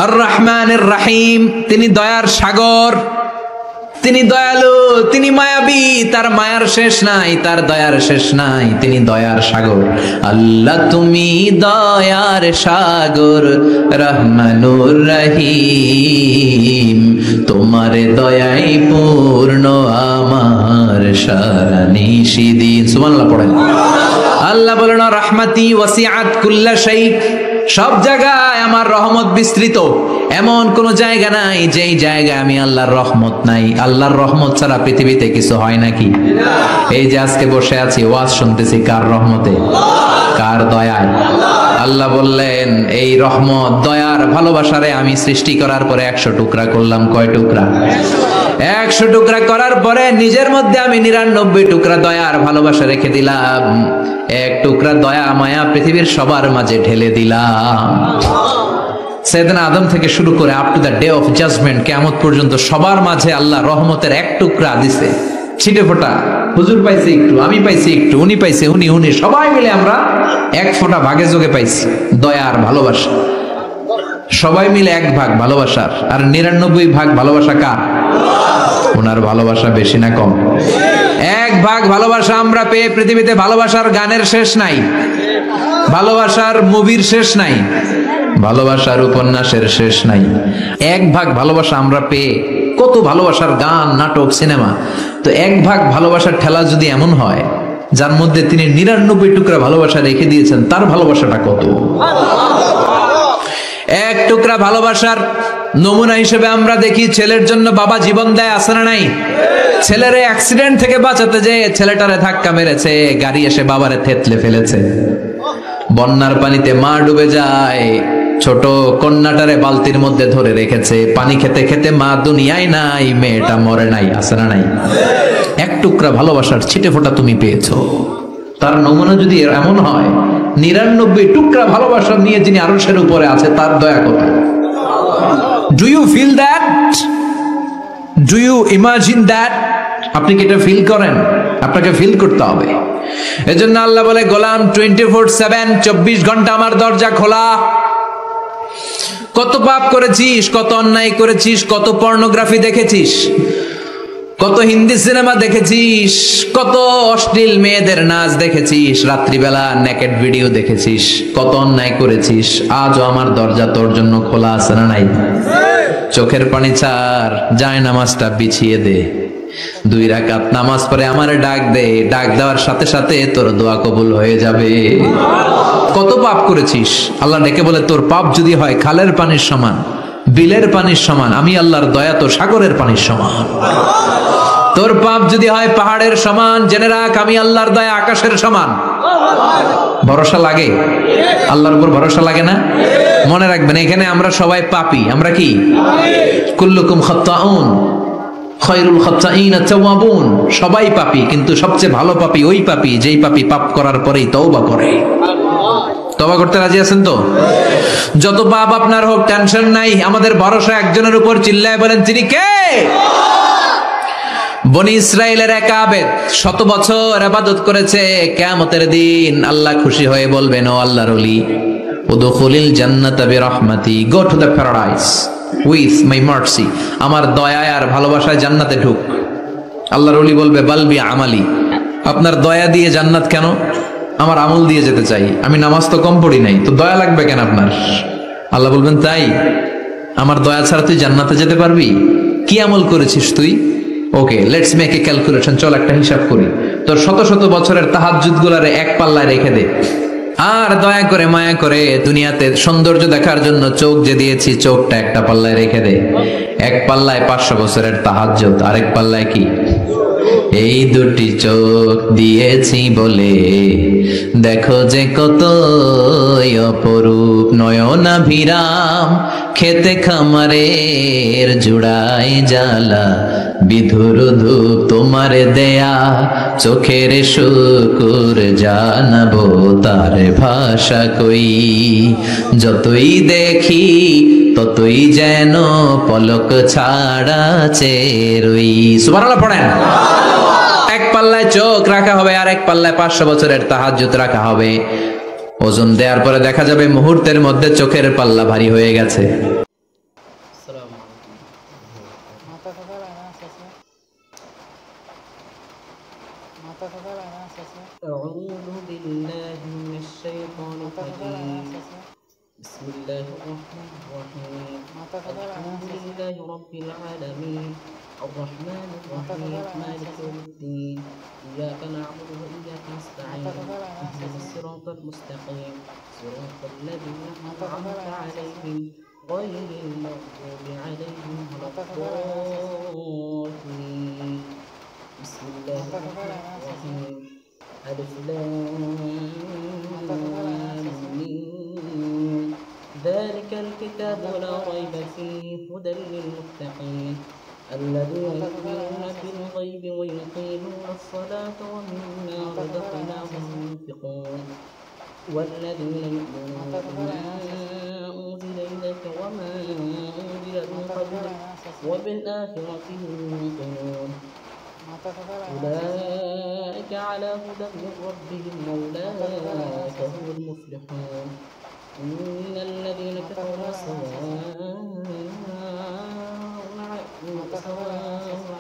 আর রহমানির রহিম, তিনি দয়ার সাগর, তিনি দয়ালু, তিনি মায়াবী, তার মায়ার শেষ নাই, তার দয়ার শেষ নাই, তিনি দয়ার সাগর। আল্লাহ তুমি দয়ার সাগর, রহমানুর রহিম, তোমার দয়াই পূর্ণ আমার সারা নিশিদিন। সুবহানাল্লাহ পড়েন। আল্লাহ বলেন রাহমাতি ওয়াসিআত কুল্লা শাই, সব জায়গায় আমার রহমত বিস্তৃত, এমন কোন জায়গা নাই যেই জায়গায় আমি আল্লাহর রহমত নাই। আল্লাহর রহমত ছাড়া পৃথিবীতে কিছু হয় নাকি? এই যে আজকে বসে আছি ওয়াজ শুনতেছি, কার রহমতে? কার দয়ায়? আল্লাহ বললেন এই রহমত, দয়ার, ভালোবাসারে আমি সৃষ্টি করার পরে 100 টুকরা করলাম। কয় টুকরা? 100 টুকরা করার পরে নিজের মধ্যে আমি 99 টুকরা দয়ার ভালোবাসা রেখে দিলাম। 1 টুকরা দয়া মায়া পৃথিবীর সবার মাঝে ঢেলে দিলাম। সাইয়েদনা আদম থেকে শুরু করে up to the day of judgement, কিয়ামত পর্যন্ত সবার মাঝে আল্লাহ রহমতের 1 টুকরা দিছে, ছিটে ফোঁটা। হুজুর পাইছে একটু, আমি পাইছি একটু, উনি পাইছে, উনি সবাই মিলে আমরা 1 ফোঁটা ভাগে যোগে পাইছি দয়ার ভালোবাসা। সবাই মিলে 1 ভাগ ভালোবাসার, আর 99 ভাগ ভালোবাসা কার? ওনার ভালোবাসা বেশি না কম? 1 ভাগ ভালোবাসা আমরা পেয়ে পৃথিবীতে ভালোবাসার গানের শেষ নাই, ভালোবাসার মুভির শেষ নাই, ভালোবাসার উপন্যাসের শেষ নাই। 1 ভাগ ভালোবাসা আমরা পেয়ে কত ভালোবাসার গান, নাটক, সিনেমা। তো 1 ভাগ ভালোবাসার ঠেলা যদি এমন হয় যার মধ্যে তিনি 99 টুকরা ভালোবাসা রেখে দিয়েছেন, তার ভালোবাসাটা কত? 1 টুকরা ভালোবাসার নমুনা হিসেবে আমরা দেখি ছেলের জন্য বাবা জীবন দেয়, আছে না নাই? ছেলেরে অ্যাক্সিডেন্ট থেকে বাঁচাতে যে ছেলেটারে ধাক্কা মেরেছে, গাড়ি এসে বাবারে থেতলে ফেলেছে। বন্যার পানিতে মা ডুবে যায়, ছোট কন্যাটারে বালতির মধ্যে ধরে রেখেছে। পানি খেতে খেতে মা দুনিয়ায় নাই, মেয়েটা মরে নাই, আছে না নাই? এক টুকরা ভালোবাসার ছিটে ফোঁটা তুমি পেয়েছো। তার নমুনা যদি এমন হয়, 99 টুকরা ভালোবাসা নিয়ে যিনি আরশের উপরে আছে, তার দয়া কত। Do you feel that? Do you imagine that? আপনি কি এটা ফিল করেন? আপনাকে ফিল করতে হবে। এজন্য আল্লাহ বলে, গোলাম 24/7 24 ঘন্টা আমার দরজা খোলা। কত পাপ করেছিস, কত অন্যায় করেছিস, কত পর্নোগ্রাফি দেখেছিস, কত হিন্দি সিনেমা দেখেছিস, কত অশ্লীল মেয়েদের নাচ দেখেছিস, রাত্রিবেলা নেকেড ভিডিও দেখেছিস, কত অন্যায় করেছিস, আজও আমার দরজা তোর জন্য খোলা আছে না নাই? চোখের পানি ছাড়, যায় নামাজটা বিছিয়ে দে, 2 রাকাত নামাজ পড়ে আমারে ডাক দে, ডাক দেওয়ার সাথে সাথে তোর দোয়া কবুল হয়ে যাবে। কত পাপ করেছিস, আল্লাহ ডেকে বলে, তোর পাপ যদি হয় খালের পানির সমান, বিলের পানির সমান, আমি আল্লাহর দয়া তো সাগরের পানির সমান। তোর পাপ যদি হয় পাহাড়ের সমান, জেনে রাখ আমি আল্লাহর দয়া আকাশের সমান। ভরসা লাগে? আল্লাহর উপর ভরসা লাগে না? মনে রাখবেন, এখানে আমরা সবাই পাপী। আমরা কি? কুল্লুকুম খাত্তাউন খায়রুল খাত্তাইন আত-তাওয়াবুন। সবাই পাপী, কিন্তু সবচেয়ে ভালো পাপী ওই পাপী যেই পাপী পাপ করার পরেই তওবা করে। তওবা করতে রাজি আছেন তো? যত পাপ আপনার হোক, টেনশন নাই, আমাদের ভরসা একজনের উপর। চিল্লায় বলেন, তিনি কে? বনি ইসরাইলের এক আবেদ 100 বছর ইবাদত করেছে। কিয়ামতের দিন আল্লাহ খুশি হয়ে বলবেন, ও আল্লাহর ওলি, উদখুলিল জান্নাতা বিরহমাতি, go to the paradise with my mercy. আমার দয়ায় আর ভালোবাসায় জান্নাতে ঢুক। আল্লাহর ওলি বলবে, বালবি আমালি, আপনার দয়া দিয়ে জান্নাত কেন? আমার আমল দিয়ে যেতে চাই, আমি নামাজ তো কম পড়ি নাই, তো দয়া লাগবে কেন আপনার? আল্লাহ বলবেন, তাই? আমার দয়া ছাড়া তুই জান্নাতে যেতে পারবি? কি আমল করেছিস তুই? ওকে, লেটস মেক এ ক্যালকুলেশন, চল একটা হিসাব করি। তোর শত শত বছরের তাহাজ্জুদ গুলারে এক পাল্লায় রেখে দে, আর দয়া করে মায়া করে দুনিয়াতে সৌন্দর্য দেখার জন্য চোখ যে দিয়েছি, চোখটা একটা পাল্লায় রেখে দে। এক পাল্লায় 500 বছরের তাহাজ্জুদ, আরেক পাল্লায় কি? এই দুটি চোখ দিয়েছি বলে দেখো যে কত অপরূপ, নয়নাভিরাম খেতে খামারের জুড়াই জ্বালা, বিধুর ধূপ তোমার দেয়া চোখের শুকুর জানাবো তার ভাষা কই, যতই দেখি ততই যেন পলক ছাড়া চেরই। সুবহানাল্লাহ পড়েন। এক পাল্লায় চোখ রাখা হবে, আর এক পাল্লায় 500 বছরের তাহাজ্জুদ রাখা হবে। ওজন দেওয়ার পরে দেখা যাবে মুহূর্তের মধ্যে চোখের পাল্লা ভারী হয়ে গেছে। أعوذ بالله من الشيطان الرجيم. بسم الله الرحمن الرحيم. الحمد لله رب العالمين الرحمن الرحيم مالك يوم الدين إياك نعبد وإياك نستعين اهدنا الصراط المستقيم صراط الذين أنعمت عليهم غير المغضوب عليهم ولا الضالين. بسم الله الرحمن الرحيم. ألف لام ميم. ذلك الكتاب لا ريب فيه هدى للمتقين الذين يؤمنون بالغيب ويقيمون الصلاة ومما رزقناهم ينفقون والذين يؤمنون بما أنزل إليك وما أنزل من قبلك وبالآخرة هم يوقنون أولئك على هدى من ربهم وأولئك هم المفلحون. إن الذين كفروا سواء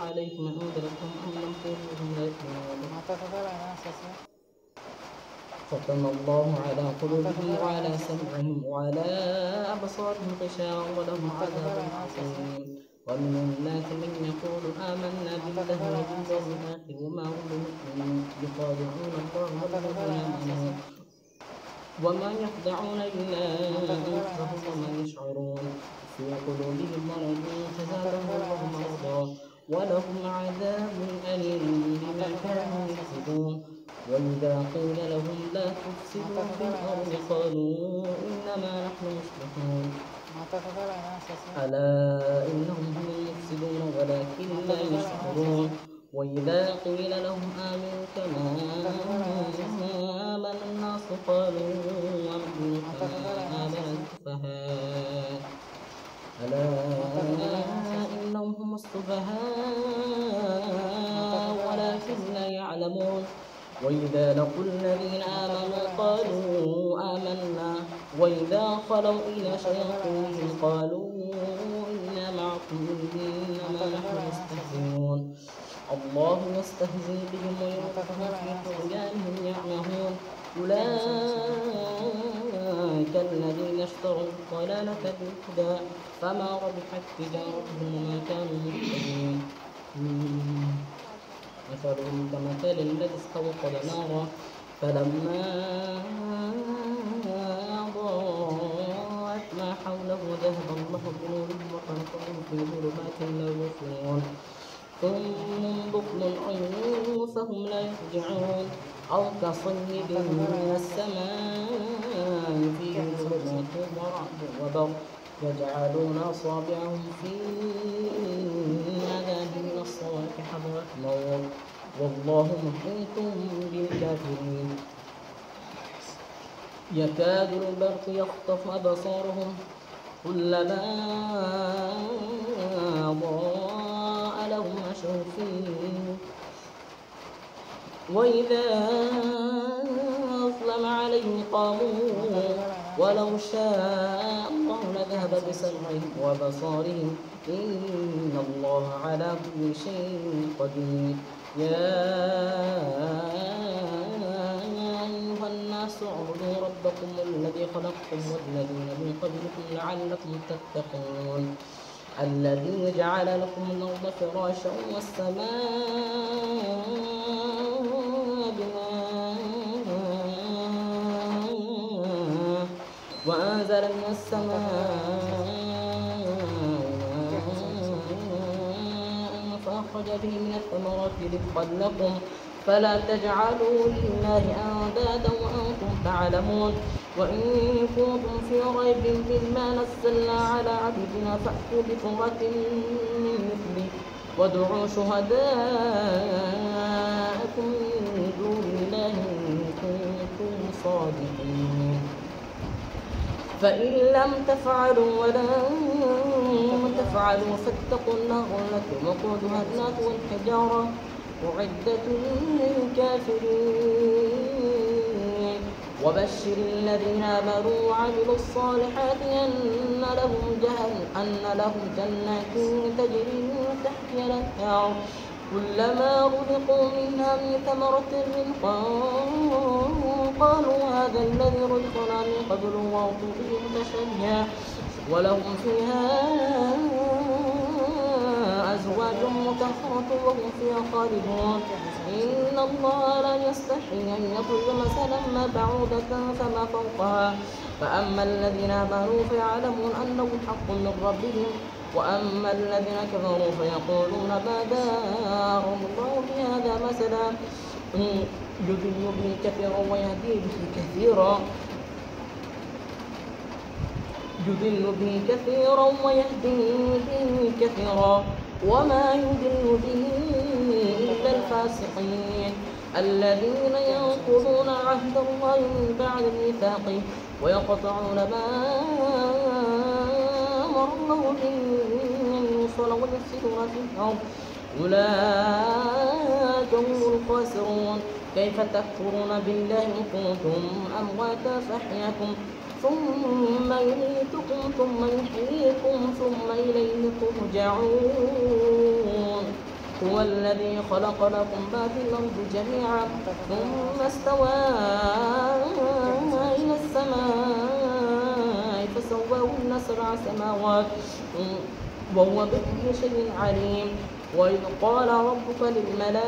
عليهم أنذرتهم أم لم تنذرهم لا يؤمنون. ختم الله على قلوبهم وعلى سمعهم وعلى أبصارهم غشاوة ولهم عذاب عظيم. ومن الناس من يقول آمنا بالله واليوم الآخر وما هم بمؤمنين يخادعون الله والذين آمنوا وما يخدعون إلا أنفسهم وما يشعرون في قلوبهم مرض فزادهم الله مرضا ولهم عذاب أليم بما كانوا يكسبون وإذا قيل لهم لا تفسدوا في الأرض قالوا إنما نحن مصلحون ألا إنهم هم المفسدون ولكن لا يشعرون وإذا قيل لهم آمنوا كما آمن الناس قالوا آمنا كما آمن السفهاء ألا إنهم هم السفهاء ولكن لا يعلمون وإذا لقوا الذين آمنوا قالوا آمنا وإذا خلوا إلى شياطينهم قالوا إنا معكم إنما نحن مستهزئون الله يستهزئ بهم ويمدهم في طغيانهم يعمهون أولئك الذين اشتروا الضلالة بالهدى فما ربحت تجارتهم وما كانوا مهتدين مثلهم كمثل الذي استوقد نارا فلما أضاءت ما حوله ذهب الله بنورهم وتركهم في ظلمات لا يبصرون ثم بكم عمي فهم لا يرجعون أو كصيب من السماء فيه ظلمات ورعد وبرق يجعلون أصابعهم في آذانهم من الصواعق حذر الموت والله محيط بالكافرين يكاد البرق يخطف أبصارهم كلما أضاء لهم مشوا فيه وإذا أظلم عليهم قاموا ولو شاء الله لذهب بسمعهم وبصارهم إن الله على كل شيء قدير يا أيها الناس اعبدوا ربكم الذي خلقكم والذين من قبلكم لعلكم تتقون الذي جعل لكم الأرض فراشا والسماء بناء وأنزل من السماء فأخرج به من الثمرات رزقا لكم فلا تجعلوا لله أندادا وأنتم تعلمون وإن كنتم في ريب مما نزلنا على عبدنا فأتوا بسورة من مثله وادعوا شهداءكم من دون الله إن كنتم صادقين فإن لم تفعلوا ولن تفعلوا فاتقوا النار التي وقودها الناس والحجارة أعدت للكافرين وبشر الذين آمنوا وعملوا الصالحات أن لهم جنات تجري من تحتها الأنهار كلما رزقوا منها من ثمرة رزقا قالوا هذا الذي رزقنا من قبل وأوتوا به متشابها ولهم فيها أزواج مطهرة وهم فيها خالدون إن الله لا يستحي أن يضرب مثلا ما بعوضة فما فوقها فأما الذين آمنوا فيعلمون أنه الحق من ربهم وأما الذين كفروا فيقولون ماذا أراد الله بهذا مثلا يضل به كثيرا ويهدي به كثيرا يضل به كثيرا ويهدي به كثيرا وما يضل به إلا الفاسقين الذين ينقضون عهد الله من بعد ميثاقه ويقطعون ما أمر الله به أن يوصل ويفسدون في الأرض أولئك هم الخاسرون كيف تكفرون بالله إن كنتم أمواتا فأحياكم ثم يميتكم ثم يحييكم ثم إليه ترجعون هو الذي خلق لكم ما في الأرض جميعا ثم استوى إلى السماء فسواهن 7 سماوات وهو بكل شيء عليم وإذ قال ربك للملائكة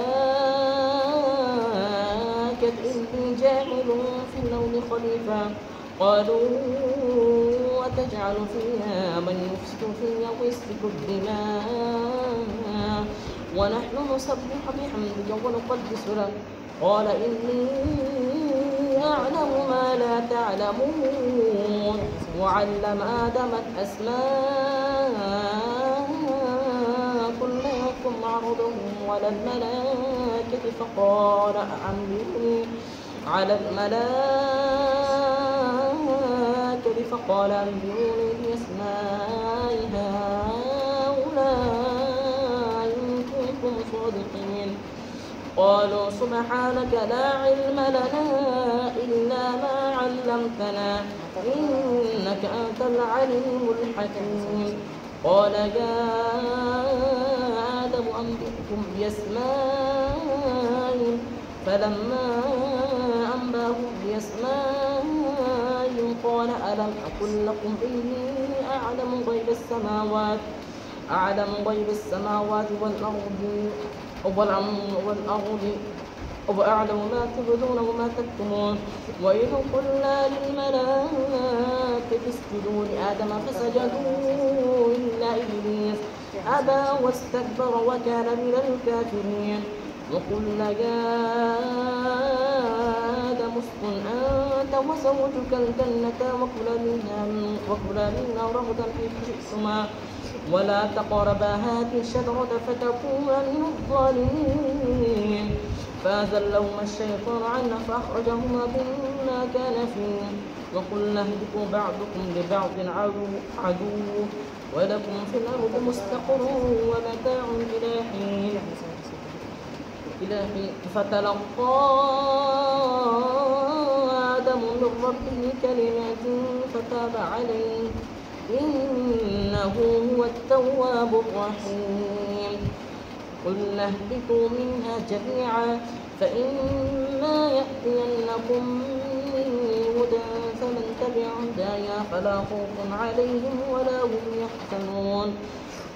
إني جاعل في الأرض خليفة قالوا وتجعل فيها من يفسد فيها ويسفك الدماء ونحن نسبح بحمدك ونقدس لك قال إني أعلم ما لا تعلمون وعلم آدم الأسماء كلها ثم عرضهم على الملائكة فقال أنبئوني بأسماء هؤلاء إن كنتم صادقين قالوا سبحانك لا علم لنا إلا ما علمتنا إنك أنت العليم الحكيم قال يا آدم أنبئهم بأسمائهم فلما أنبأهم بأسمائهم قال ألم أقل لكم إني أعلم غيب السماوات والأرض وأعلم ما تبدون وما تكتمون وإذ قلنا للملائكة اسجدوا لآدم فسجدوا إلا إبليس أبى واستكبر وكان من الكافرين وقلنا يا آدم اسكن أنت وزوجك الجنة وكلا منها رغدا حيث شئتما ولا تقربا هذه الشجرة فتكونا من الظالمين فأزلهما الشيطان عنها فأخرجهما مما كان فيه وقلنا اهبطوا بعضكم لبعض عدو ولكم في الأرض مستقر ومتاع إلى حين فتلقى آدم من ربه كلمات فتاب عليه إنه هو التواب الرحيم قلنا اهبطوا منها جميعا فإما يأتينكم مني هدى فمن تبع هدايا فلا خوف عليهم ولا هم يحزنون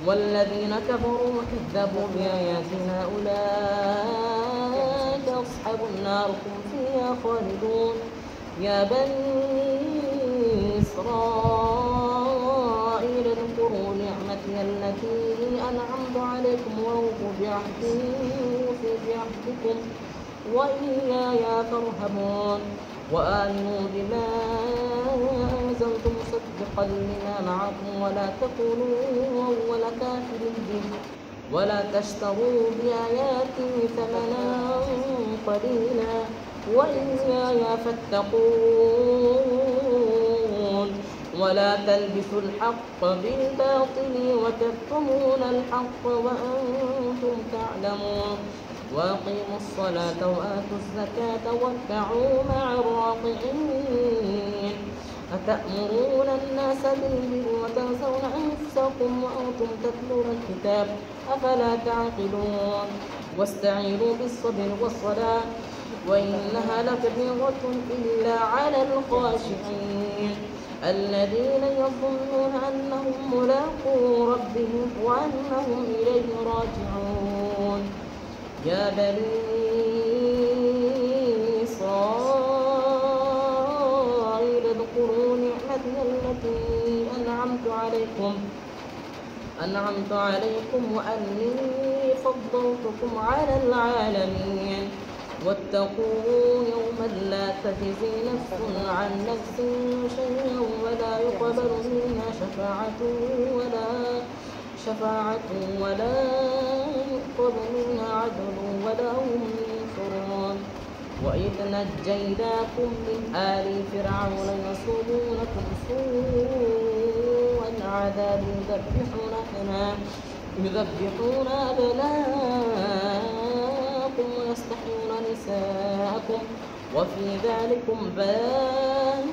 والذين كفروا وكذبوا بآياتنا أولئك أصحاب النار هم فيها خالدون يا بني إسرائيل اذكروا نعمتي التي أنعمت عليكم وأوفوا بعهدي أوفي بعهدكم وإياي فارهبون وآمنوا بما أنزلت مصدقا لما معكم ولا تكونوا أول كافر به ولا تشتروا بآياتي ثمنا قليلا وإياي فاتقون ولا تلبسوا الحق بالباطل وتكتمون الحق وأنتم تعلمون وأقيموا الصلاة وآتوا الزكاة واركعوا مع الراكعين أتأمرون الناس بالبر وتنسون أنفسكم وأنتم تتلون الكتاب أفلا تعقلون واستعينوا بالصبر والصلاة وإنها لكبيرة إلا على الخاشعين الذين يظنون أنهم ملاقو ربهم وأنهم إليه راجعون يا بني إسرائيل اذكروا نعمتي التي أنعمت عليكم وأني فضلتكم على العالمين واتقوا يوما لا تجزي نفس عن نفس شيئا ولا يقبل منها شفاعة ولا يؤخذ منها عدل ولا هم ينصرون وإذ نجيناكم من آل فرعون يسومونكم سوء العذاب يذبحون أبناءكم ويستحيون نساءكم وفي ذلكم بلاء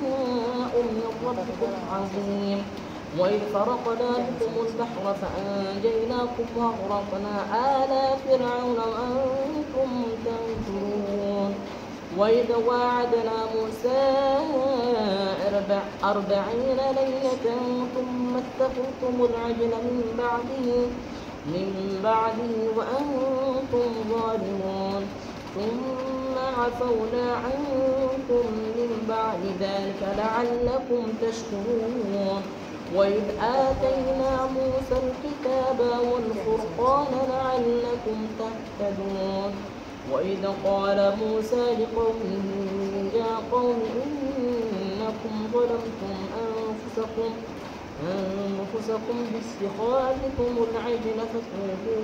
من ربكم عظيم وإذ فرقنا بكم البحر فأنجيناكم وأغرقنا آل فرعون وأنتم تنظرون وإذ واعدنا موسى 40 ليلة ثم اتخذتم العجل من بعده وأنتم ظالمون ثم عفونا عنكم من بعد ذلك لعلكم تشكرون وإذ آتينا موسى الكتاب والفرقان لعلكم تهتدون وإذ قال موسى لقومه يا قوم إنكم ظلمتم أنفسكم باتخاذكم العجل فتوبوا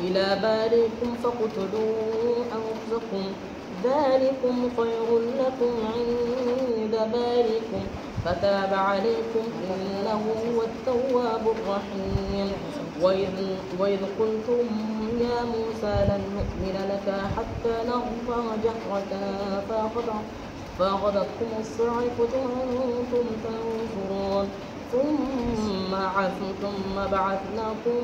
إلى بارئكم فاقتلوا أنفسكم ذلكم خير لكم عند بارئكم فتاب عليكم إنه هو التواب الرحيم وإذ قلتم يا موسى لن نؤمن لك حتى نرى جهرة فأخذتكم الصاعقة وأنتم تنظرون ثم بعثناكم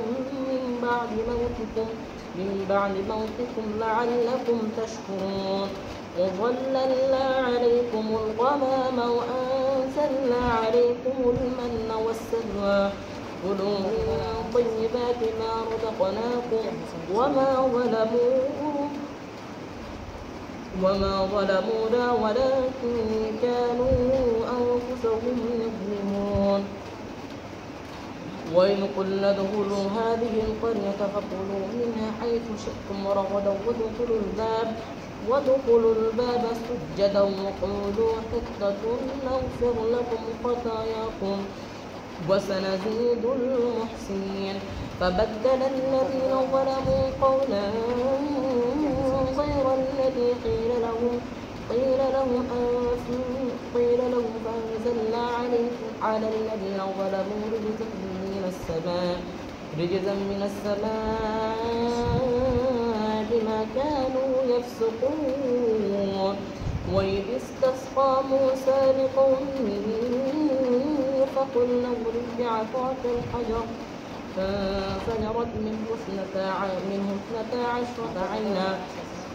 من بعد موتكم لعلكم تشكرون وظللنا عليكم الغمام وأنزلنا عليكم المن والسلوى كلوا من طيبات ما رزقناكم وما ظلمونا ولكن كانوا أنفسهم يظلمون وإن قلنا ادخلوا هذه القرية فكلوا منها حيث شئتم رغدا وادخلوا الباب سجدا وقولوا حطة نغفر لكم خطاياكم وسنزيد المحسنين فبدل الذين ظلموا قولا غير الذي قيل لهم فأنزلنا على الذين ظلموا رجزا من السماء بما كانوا يفسقون وإذ استسقى موسى لقومه فقلنا اضرب بعصاك الحجر فانفجرت منه اثنتا عشرة عينا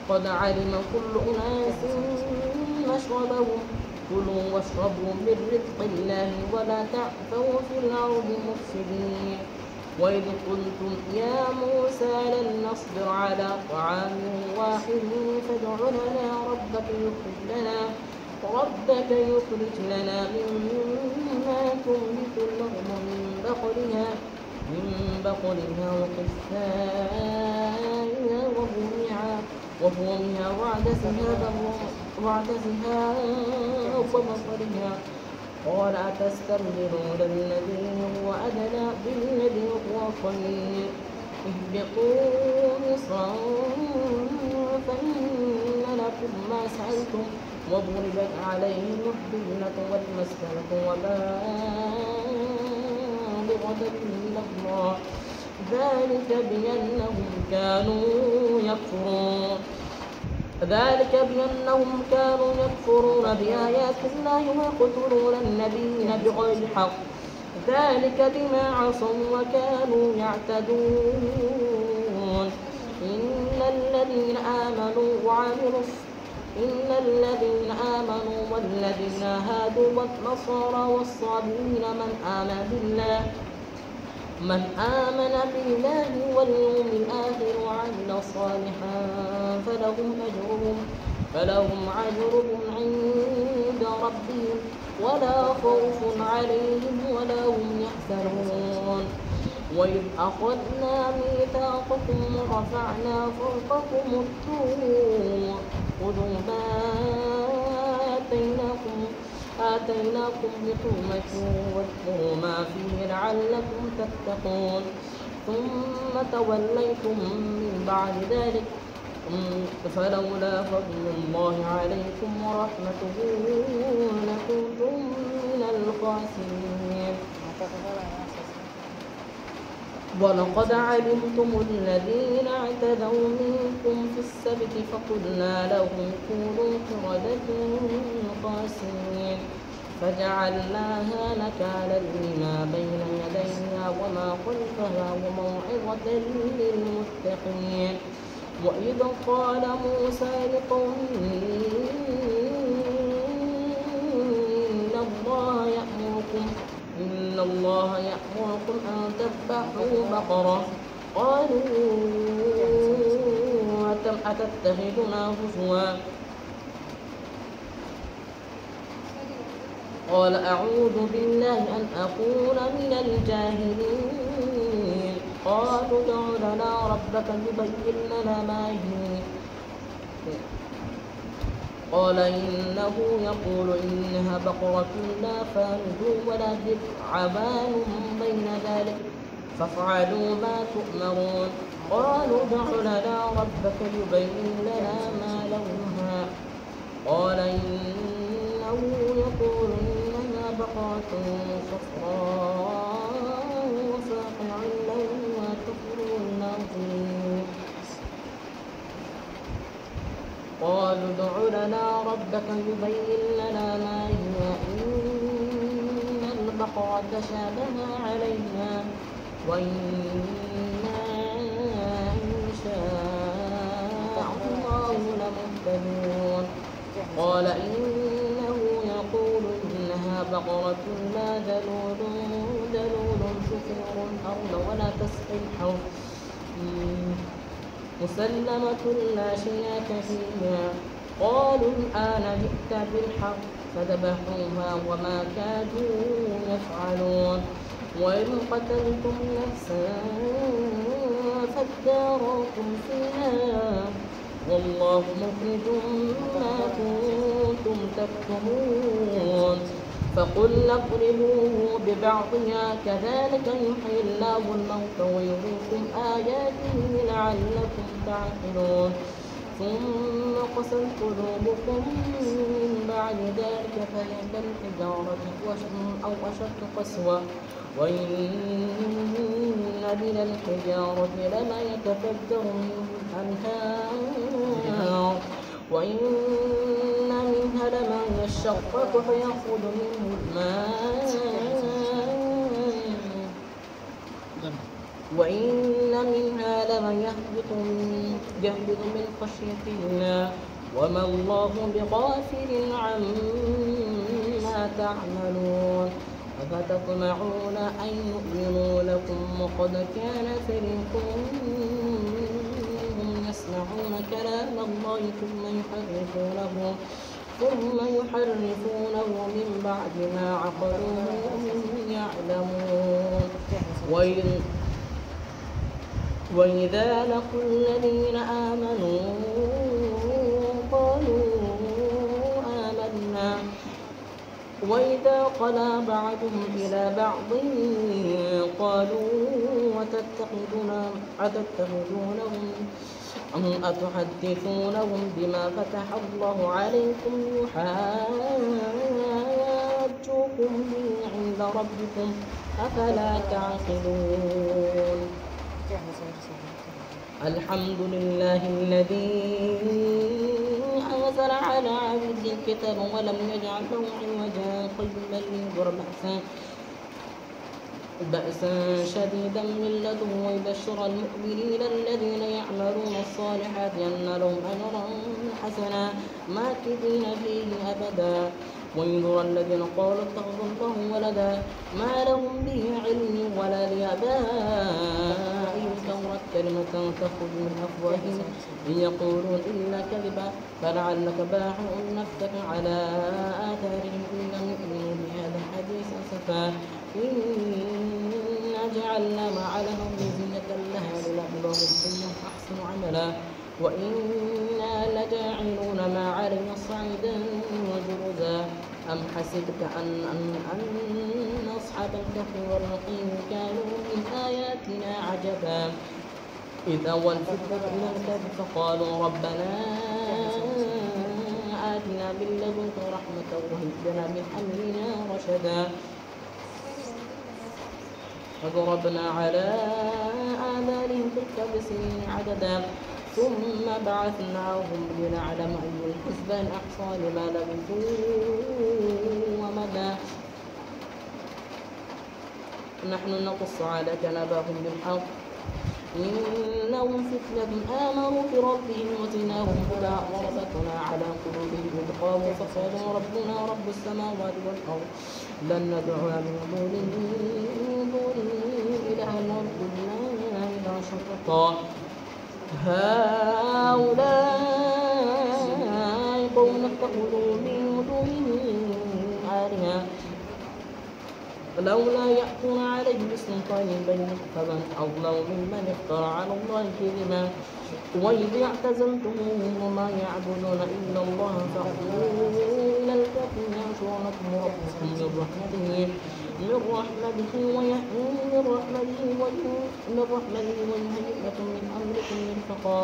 قد علم كل أناس مشربهم كلوا واشربوا من رزق الله ولا تعثوا في الأرض مفسدين وإذ قلتم يا موسى لن نصبر على طعام واحد فادع لنا ربك يخرج لنا مما تنبت الأرض من بقلها وقثائها وفومها وعدسها وبصرها قال أتستبدلون الذي هو أدنى بالذي هو خير اهبطوا مصرا فإن لكم ما سألتم وضربت عليهم الذلة والمسكنة وبالغ من الله ذلك بأنهم كانوا يكفرون بآيات الله ويقتلون النبيين بغير الحق ذلك بما عصوا وكانوا يعتدون إن الذين آمنوا والذين هادوا والنصارى والصابئين من آمن بالله واليوم الآخر وعمل صالحا فلهم أجرهم عند ربهم ولا خوف عليهم ولا هم يحزنون وإذ أخذنا ميثاقكم ورفعنا فوقكم الطور خذوا ما آتيناكم بحكمة واذكروا ما فيه لعلكم تتقون ثم توليتم من بعد ذلك فلولا فضل الله عليكم ورحمته لكنتم من الخاسرين ولقد علمتم الذين اعتدوا منكم في السبت فقلنا لهم كونوا قردة خاسرين فجعلناها نكالا لما بين يديها وما خلفها وموعظة للمتقين وإذ قال موسى لقومه إن الله يأمركم أن تذبحوا بقرة قالوا أتتخذنا هزوا قال أعوذ بالله أن أكون من الجاهلين قالوا ادع لنا ربك يبين لنا ما هي قال إنه يقول إنها بقرة لا فارض ولا بكر عوان بين ذلك فافعلوا ما تؤمرون قالوا ادع لنا ربك يبين لنا ما لونها قال إنه يقول إنها بقرة صفراء فاقع لونها تسر الناظرين قالوا ادع لنا ربك يبين لنا ما هي إن البقرة تشابه علينا وإنا إن شاء الله لمهتدون قال إنه يقول إنها بقرة لا ذلول تثير الأرض ولا تسقي الحوض مسلمة لا شياك فيها قالوا الآن جئت بالحق فذبحوها وما كادوا يفعلون وإن قتلتم نفسا فادارأتم فيها والله مخرج ما كنتم تكتمون فقل اضربوه ببعضها كذلك يحيي الله الموتى ويريكم آياته لعلكم تعقلون ثم قست قلوبكم من بعد ذلك فهي كالحجارة أو أشد قسوة وإن من الحجارة لما يتفجر منه الأنهار وإن منها لما يشقق فيخرج منه الماء وإن منها لما يهبط من خشية الله وما الله بغافل عما تعملون أفتطمعون أن يؤمنوا لكم وقد كان فريق منهم يسمعون كلام الله ثم يحرفونه من بعد ما عقلوه يعلمون وإذا لقوا الذين آمنوا قالوا آمنا وإذا خلا بعضهم إلى بعض قالوا أتحدثونهم بما فتح الله عليكم يحاجوكم به عند ربكم أفلا تعقلون الحمد لله الذي أنزل على عبده الكتاب ولم يجعل له عوجا قيما لينذر بأسا شديدا من لدنه ويبشر المؤمنين الذين يعملون الصالحات أن لهم أجرا حسنا ماكثين فيه أبدا وينذر الذين قالوا اتخذ الله ولدا ما لهم به علم ولا لآبائهم كبرت كلمة تخرج من أفواههم إن يقولون إلا كذبا فلعلك باخع نفسك على آثارهم إن لم يؤمنوا بهذا الحديث أسفا إنا جعلنا ما على الأرض زينة لها لنبلوهم أيهم أحسن عملا وإنا لجاعلون ما علينا صعيدا وجرزا أم حسبت أن أصحاب الكهف والرقيم كانوا من آياتنا عجبا إذا والفتنة إلى الكهف فقالوا ربنا آتنا من لدنك رحمة وهب لنا من أمرنا رشدا فضربنا على آذانهم في الكهف سنين عددا ثم بعثناهم لنعلم أي الحزبين أحصى لما لبثوا ومدى نحن نقص عليك نبأهم بالحق إنهم فتنة آمنوا بربهم وزدناهم هدى وربطنا على قلوبهم إذ قاموا فقالوا ربنا رب السماوات والأرض لن ندعو من دونه إلها قلنا إذا شططا هؤلاء قوم اتخذوا من دونه آلهة لولا يأتون عليه بسلطان بين فمن أظلم ممن افترى على الله كذبا وإذ اعتزلتموهم وما يعبدون إلا الله فاغفروا إلى الكهف ينشرنكم ربكم من رحمته ويهيئ لكم من أمركم مرفقا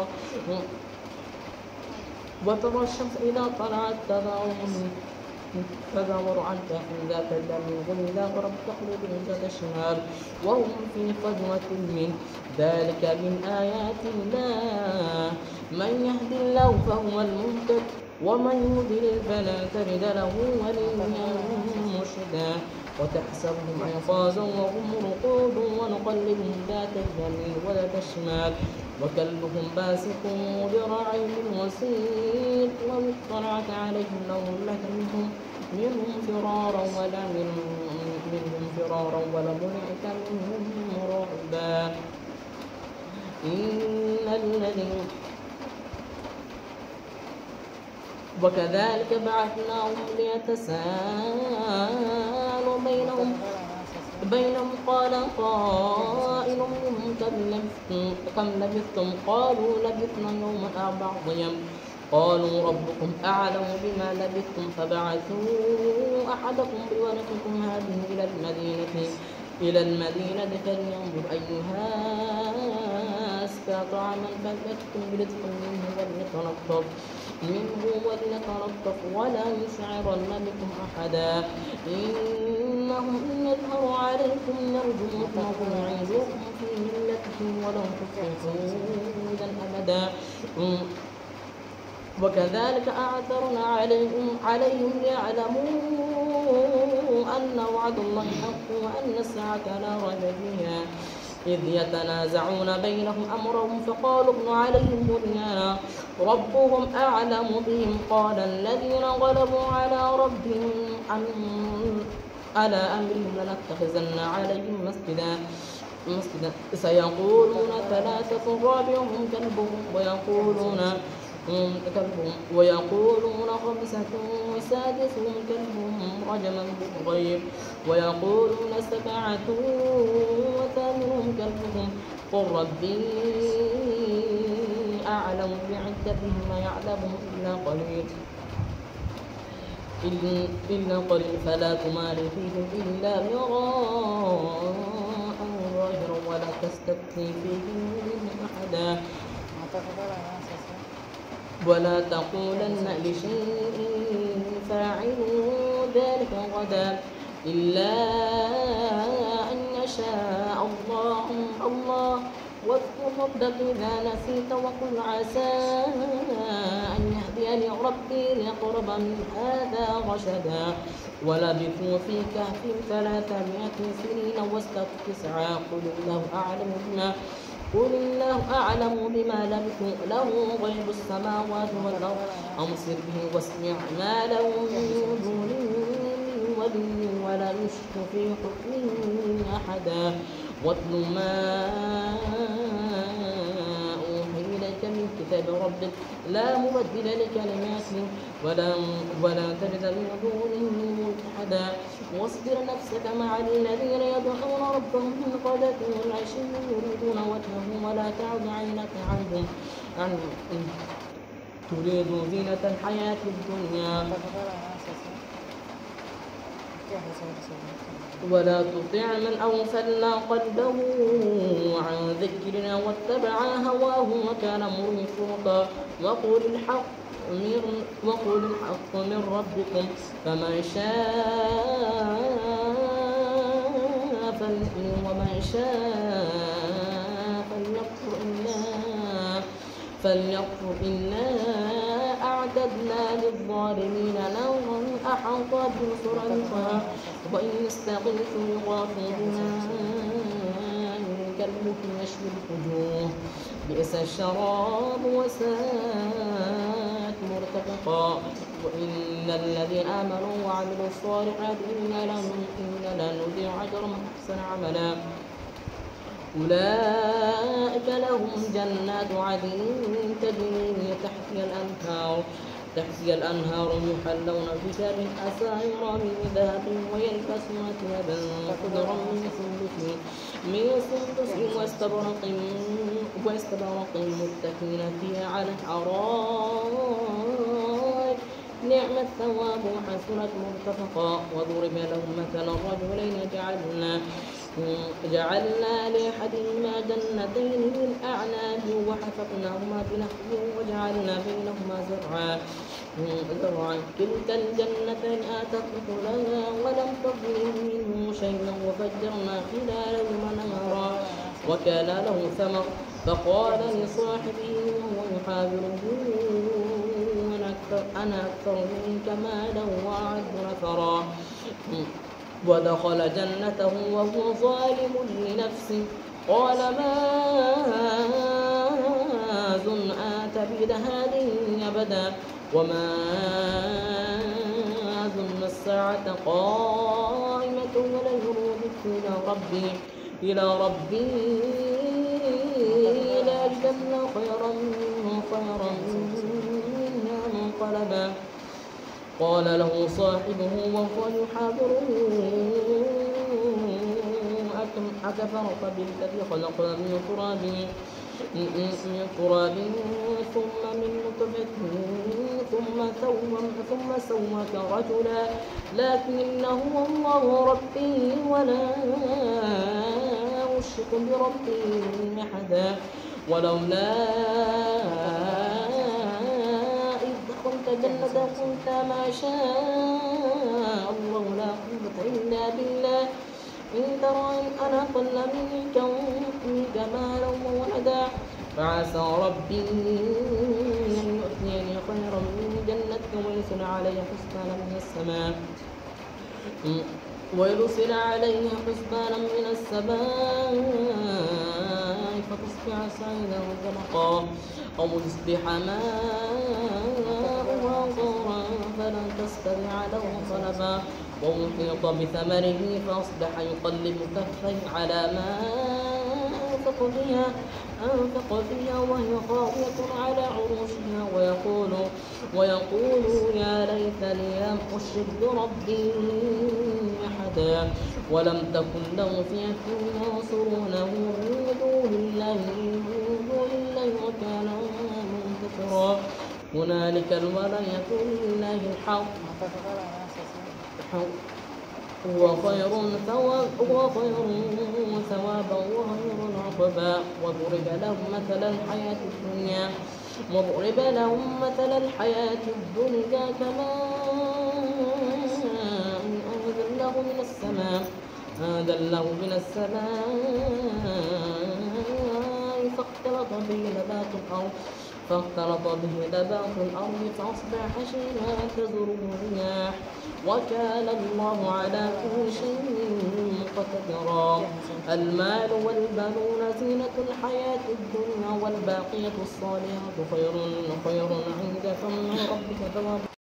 وترى الشمس إذا طلعت تزاور عن كهفهم ذات اليمين وإذا غربت تقرضهم ذات الشمال وهم في فجوة منه ذلك من آيات الله من يهد الله فهو المهتد ومن يضلل فلا تجد له وليا مرشدا وتحسبهم أيقاظا وهم رقود ونقلبهم ذات اليمين وذات الشمال وكلبهم باسق ذراعيه بالوسيط لو اطلعت عليهم لولت منهم فرارا ولملئت منهم رعبا وكذلك بعثناهم ليتساءلوا بينهم قال قائل منهم كم لبثتم قالوا لبثنا يوما أو بعض يوم قالوا ربكم أعلم بما لبثتم فبعثوا أحدكم بورقكم هذه إلى المدينة فلينظر أيها أزكى طعاما فليأتكم برزق منه وليتلطف ولا يشعرن بكم أحدا إنهم إن يظهروا عليكم يرجموكم ويعيدوكم في ملتهم ولو تفوتوا أبدا وكذلك أعثرنا عليهم ليعلموا أن وعد الله حق وأن الساعة لا ريب فيها إذ يتنازعون بينهم أمرهم فقالوا ابنوا عليهم بنيانا ربهم أعلم بهم قال الذين غلبوا على ربهم على أمرهم لنتخذن عليهم مسجدا سيقولون ثلاثة رابعهم كلبهم ويقولون خمسة سادسهم كلبهم رجما بالغيب ويقولون سبعة وثامنهم كلبهم قل ربي أعلم بعدتهم ما يعلمهم إلا قليل فلا تمار فيهم إلا مراء ظاهرا ولا تستفتي فيهم منهم أحدا ولا تقولن لشيء فاعل ذلك غدا إلا أن يشاء الله واذكر ربك إذا نسيت وقل عسى أن يهديني ربي لأقرب من هذا رشدا ولبثوا في كهفهم 300 سنين وازدادوا تسعا قل الله أعلم بما لبثوا له غيب السماوات والأرض أبصر به واسمع ما لهم من دونه من ولي ولا يشرك في حكمه أحدا واتل ما أوحي إليك من كتاب ربك لا مبدل لكلماته ولا تجد من دونه ملتحدا واصبر نفسك مع الذين يدعون ربهم بالغداة والعشي يريدون وجهه ولا تعد عينك عنهم تريد زينة الحياة الدنيا ولا تطع من أغفلنا قلبه عن ذكرنا واتبع هواه وكان فرطا وقل الحق من ربكم فمن شاء فليؤمن ومن شاء فليكفر إنا أعتدنا للظالمين نارا أحاط بهم سرعها وإن يستغيثوا يغاثوا بماء كالمهل يشوي الوجوه بئس الشراب وساءت مرتفقا وإن الذين آمنوا وعملوا الصالحات إنا لا نضيع أجر من أحسن عملا أولئك لهم جنات عدن تجري من تحتها الأنهار تحتها الأنهار يحلون فيها من أساور من ذهب ويلبسون ثيابا خضرا من سندس واستبرق متكئين فيها على الأرائك نعم الثواب وحسنت مرتفقا وضرب لهم مثلا الرجلين جعلنا لأحدهما جنتين من أعناب وحفظناهما بنخل وجعلنا بينهما زرعا كلتا الجنتين آتت أكلها ولم تظلم منه شيئا وفجرنا خلالهما نهرا وكان له ثمر فقال لصاحبه وهو يحاوره أنا أكثر منك مالا وأعز نفرا ودخل جنته وهو ظالم لنفسه قال ما أظن أن تبيد هذه أبدا وما أظن الساعة قائمة ولن يردك إلى ربي لأجدن خيرا منها منقلبا قال له صاحبه وهو يحاوره أكفرت بالذي خلق من تراب ثم من نطفة ثم سواك رجلا لكنه الله ربي ولا أشرك بربي أحدا ولولا جنة قلت ما شاء الله لا قوة إلا بالله إن ترى أنا أقل منك مالا وولدا فعسى ربي أن يؤتيني خيرا من جنتك ويرسل علي حسبانا من السماء فتصبح صعيدا زلقا أو يصبح ماؤها غورا فلن تستطيع له طلبا وأحيط بثمره فأصبح يقلب كفيه على ما أنفق فيها وهي خاوية على عروشها ويقول يا ليتني لم أشرك بربي أحدا ولم تكن له فئة ينصرونه من دون الله وكان منتصرا هنالك الولاية لله الحق هو خير ثوابا وخير عقبا وضرب لهم مثل الحياة الدنيا كماء أنزلناه من السماء فاختلط به نبات الأرض فأصبح حشيما تذره الرياح وكان الله على كل شيء مقتدرا المال والبنون زينة الحياة الدنيا والباقية الصالحات خير عند ربك ثوابا